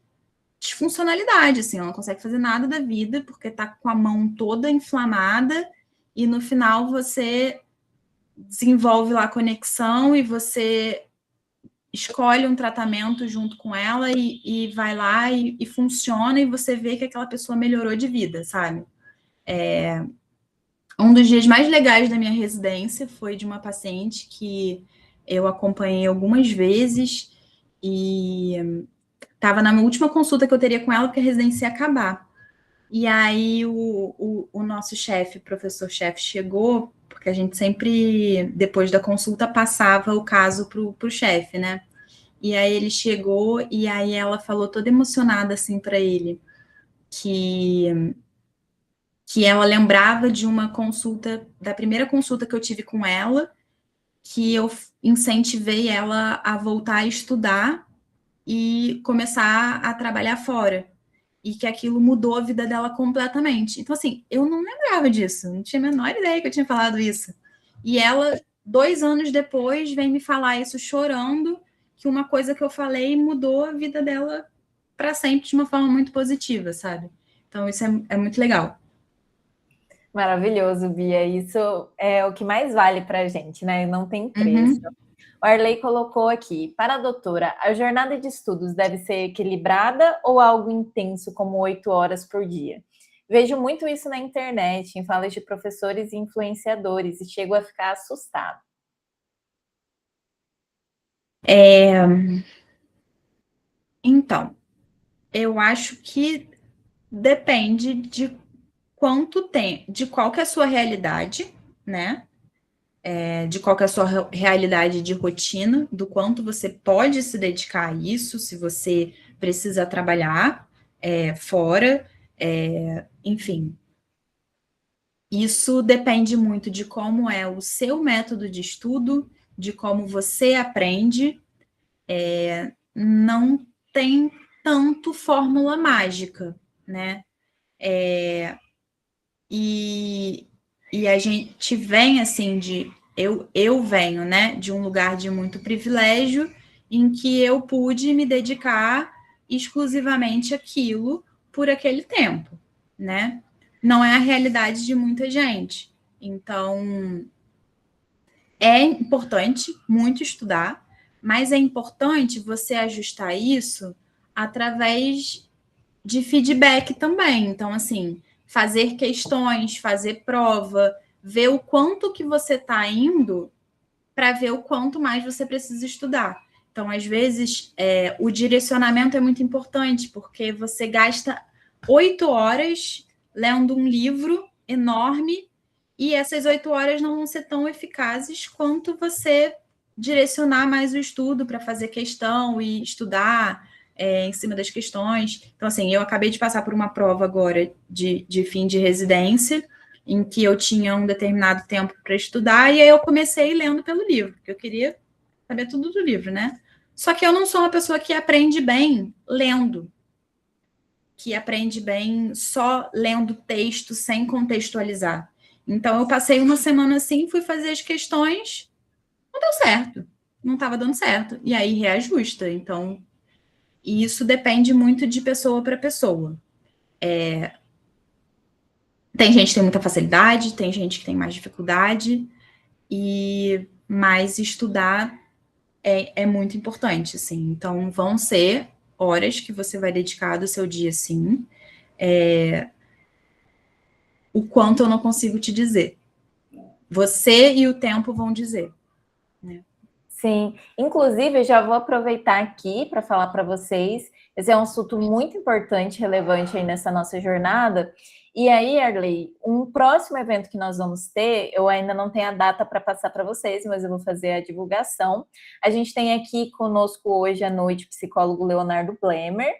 B: disfuncionalidade, assim, ela não consegue fazer nada da vida porque tá com a mão toda inflamada e no final você desenvolve lá a conexão e você escolhe um tratamento junto com ela e vai lá e funciona, e você vê que aquela pessoa melhorou de vida, sabe? Um dos dias mais legais da minha residência foi de uma paciente que eu acompanhei algumas vezes e estava na última consulta que eu teria com ela, porque a residência ia acabar. E aí o nosso chefe, o professor-chefe, chegou, porque a gente sempre, depois da consulta, passava o caso para o chefe, né? E aí ele chegou e aí ela falou toda emocionada assim para ele que ela lembrava de uma consulta, da primeira consulta que eu tive com ela, que eu incentivei ela a voltar a estudar e começar a trabalhar fora. E que aquilo mudou a vida dela completamente. Então, assim, eu não lembrava disso, não tinha a menor ideia que eu tinha falado isso. E ela, 2 anos depois, vem me falar isso chorando, que uma coisa que eu falei mudou a vida dela para sempre de uma forma muito positiva, sabe? Então, isso é muito legal.
A: Maravilhoso, Bia. Isso é o que mais vale para a gente, né? Não tem preço. O Arley colocou aqui, para a doutora, a jornada de estudos deve ser equilibrada ou algo intenso, como 8 horas por dia? Vejo muito isso na internet, em falas de professores e influenciadores, e chego a ficar assustado.
B: Então, eu acho que depende de quanto tem, de qual que é a sua realidade, né? De qual que é a sua realidade de rotina, do quanto você pode se dedicar a isso, se você precisa trabalhar fora, enfim. Isso depende muito de como é o seu método de estudo, de como você aprende. Não tem tanto fórmula mágica, né? E a gente vem assim de eu venho, né, de um lugar de muito privilégio em que eu pude me dedicar exclusivamente àquilo por aquele tempo, né? Não é a realidade de muita gente. Então, é importante muito estudar, mas é importante você ajustar isso através de feedback também. Então, assim, fazer questões, fazer prova, ver o quanto que você está indo para ver o quanto mais você precisa estudar. Então, às vezes, o direcionamento é muito importante, porque você gasta 8 horas lendo um livro enorme e essas 8 horas não vão ser tão eficazes quanto você direcionar mais o estudo para fazer questão e estudar em cima das questões. Então, assim, eu acabei de passar por uma prova agora de fim de residência, em que eu tinha um determinado tempo para estudar, e aí eu comecei lendo pelo livro, porque eu queria saber tudo do livro, né? Só que eu não sou uma pessoa que aprende bem lendo, que aprende bem só lendo texto sem contextualizar. Então, eu passei uma semana assim, fui fazer as questões, não deu certo, não estava dando certo, e aí reajusta. Então, isso depende muito de pessoa para pessoa. Tem gente que tem muita facilidade, tem gente que tem mais dificuldade, mas estudar é muito importante, assim. Então, vão ser horas que você vai dedicar do seu dia, sim. O quanto eu não consigo te dizer. Você e o tempo vão dizer. Né?
A: Sim, inclusive eu já vou aproveitar aqui para falar para vocês. Esse é um assunto muito importante, relevante aí nessa nossa jornada. E aí, Arley, um próximo evento que nós vamos ter, eu ainda não tenho a data para passar para vocês, mas eu vou fazer a divulgação. A gente tem aqui conosco hoje à noite o psicólogo Leonardo Blemer,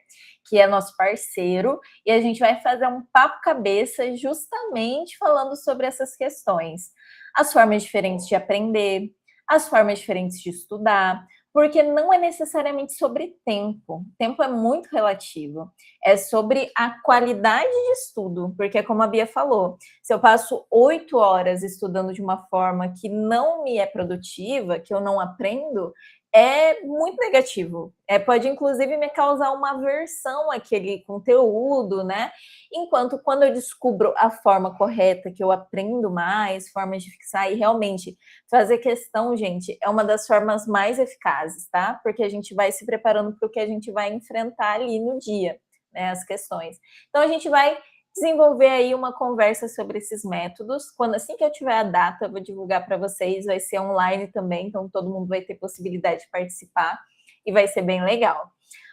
A: que é nosso parceiro, e a gente vai fazer um papo cabeça justamente falando sobre essas questões. As formas diferentes de aprender, as formas diferentes de estudar, porque não é necessariamente sobre tempo. Tempo é muito relativo. É sobre a qualidade de estudo, porque como a Bia falou, se eu passo 8 horas estudando de uma forma que não me é produtiva, que eu não aprendo, é muito negativo. Pode, inclusive, me causar uma aversão àquele conteúdo, né? Enquanto quando eu descubro a forma correta, que eu aprendo mais, formas de fixar, e realmente fazer questão, gente, é uma das formas mais eficazes, tá? Porque a gente vai se preparando para o que a gente vai enfrentar ali no dia, né? As questões. Então, a gente vai desenvolver aí uma conversa sobre esses métodos. Quando assim que eu tiver a data, eu vou divulgar para vocês, vai ser online também, então todo mundo vai ter possibilidade de participar e vai ser bem legal.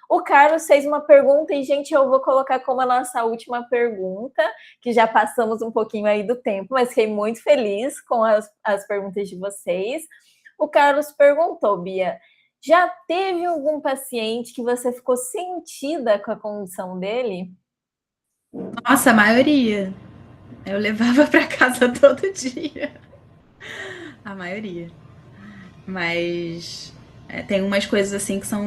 A: O Carlos fez uma pergunta e, gente, eu vou colocar como a nossa última pergunta, que já passamos um pouquinho aí do tempo, mas fiquei muito feliz com as perguntas de vocês. O Carlos perguntou, Bia, já teve algum paciente que você ficou sentida com a condição dele?
B: Nossa, a maioria. Eu levava para casa todo dia. A maioria. Mas tem umas coisas assim que são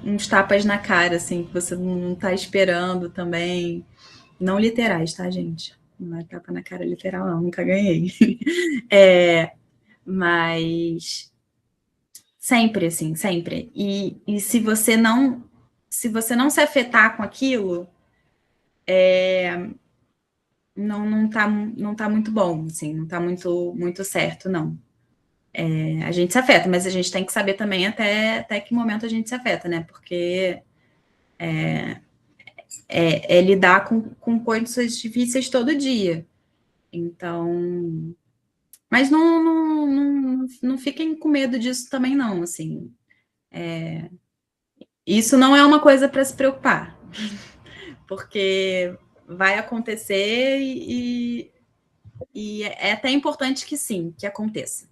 B: uns tapas na cara, assim, que você não tá esperando também. Não literais, tá, gente? Não é tapa na cara literal, não. Nunca ganhei. Mas sempre, assim, sempre. E se você não se afetar com aquilo, não tá muito bom, assim, não tá muito certo, não. A gente se afeta, mas a gente tem que saber também até que momento a gente se afeta, né? Porque lidar com coisas difíceis todo dia. Então, mas não fiquem com medo disso também, não, assim. Isso não é uma coisa para se preocupar, porque vai acontecer e é até importante que sim, que aconteça.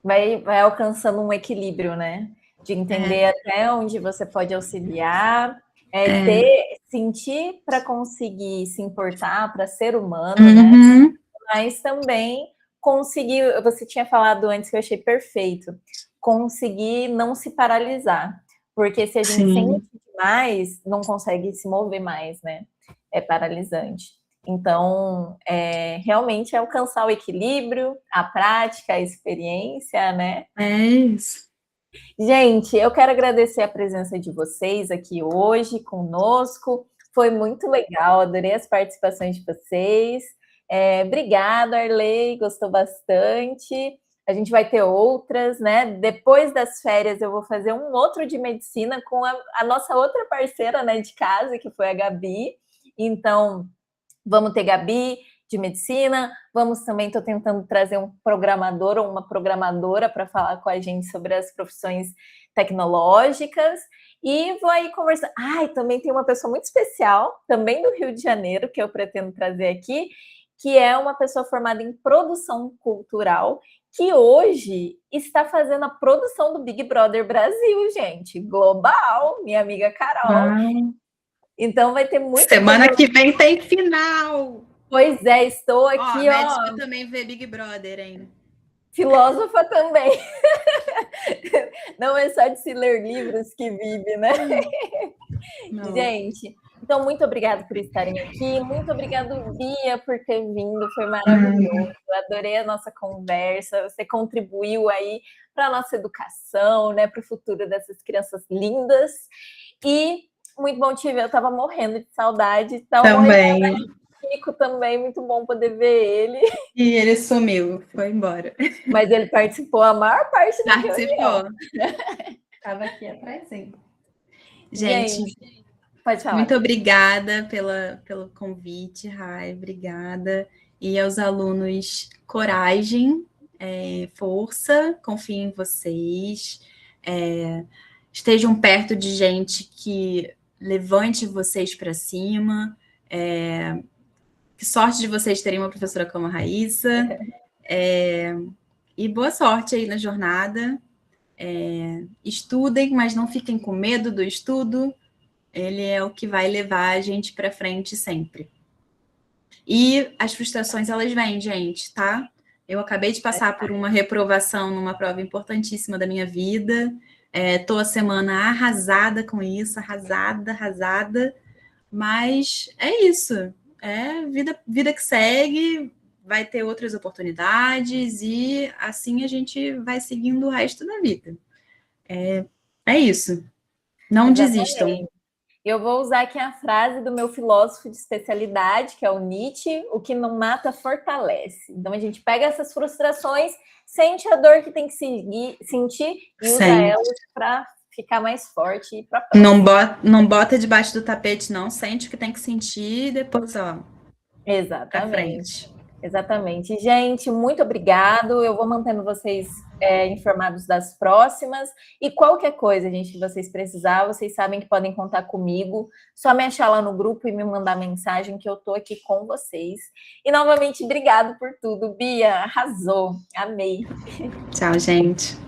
A: Vai alcançando um equilíbrio, né? De entender até onde você pode auxiliar, sentir para conseguir se importar, para ser humano, né? Mas também conseguir, você tinha falado antes que eu achei perfeito, conseguir não se paralisar. Porque se a gente sente demais, não consegue se mover mais, né? É paralisante. Então, realmente é alcançar o equilíbrio, a prática, a experiência, né?
B: É isso.
A: Gente, eu quero agradecer a presença de vocês aqui hoje conosco. Foi muito legal, adorei as participações de vocês. Obrigada, Arley, gostou bastante. A gente vai ter outras, né? Depois das férias, eu vou fazer um outro de medicina com a nossa outra parceira, né, de casa, que foi a Gabi. Então, vamos ter Gabi de medicina, vamos também, estou tentando trazer um programador ou uma programadora para falar com a gente sobre as profissões tecnológicas, e vou aí conversar. E também tem uma pessoa muito especial, também do Rio de Janeiro, que eu pretendo trazer aqui, que é uma pessoa formada em produção cultural, que hoje está fazendo a produção do Big Brother Brasil, gente, global, minha amiga Carol. Então vai ter muito.
B: Semana que vem tem final.
A: Pois é, estou aqui,
B: médica também vê Big Brother, hein?
A: Filósofa também. Não é só de se ler livros que vive, né? Não. Gente, então muito obrigada por estarem aqui. Muito obrigada, Bia, por ter vindo. Foi maravilhoso. Adorei a nossa conversa. Você contribuiu aí para a nossa educação, né? Para o futuro dessas crianças lindas. E muito bom te ver. Eu estava morrendo de saudade.
B: Também.
A: Chico também, muito bom poder ver ele.
B: E ele sumiu, foi embora.
A: Mas ele participou a maior parte da reunião.
B: Estava aqui atrás, sim. Gente,
A: pode falar.
B: Muito obrigada pelo convite, Rai, obrigada. E aos alunos, coragem, força, confiem em vocês. Estejam perto de gente que levante vocês para cima. Que sorte de vocês terem uma professora como a Raíssa. E boa sorte aí na jornada. Estudem, mas não fiquem com medo do estudo. Ele é o que vai levar a gente para frente sempre. E as frustrações, elas vêm, gente, tá? Eu acabei de passar por uma reprovação numa prova importantíssima da minha vida. Tô a semana arrasada com isso, arrasada. Mas é isso. Vida que segue, vai ter outras oportunidades e assim a gente vai seguindo o resto da vida. É isso. Não desistam.
A: Exatamente. Eu vou usar aqui a frase do meu filósofo de especialidade, que é o Nietzsche: o que não mata fortalece. Então a gente pega essas frustrações, sente a dor que tem que sentir e usa elas para ficar mais forte e para próxima.
B: Não bota debaixo do tapete, não. Sente o que tem que sentir e depois, ó, pra
A: Exatamente.
B: frente.
A: Exatamente. Gente, muito obrigado. Eu vou mantendo vocês informados das próximas. E qualquer coisa, gente, que vocês precisar, vocês sabem que podem contar comigo. Só me achar lá no grupo e me mandar mensagem que eu tô aqui com vocês. E novamente, obrigado por tudo. Bia, arrasou. Amei.
B: Tchau, gente.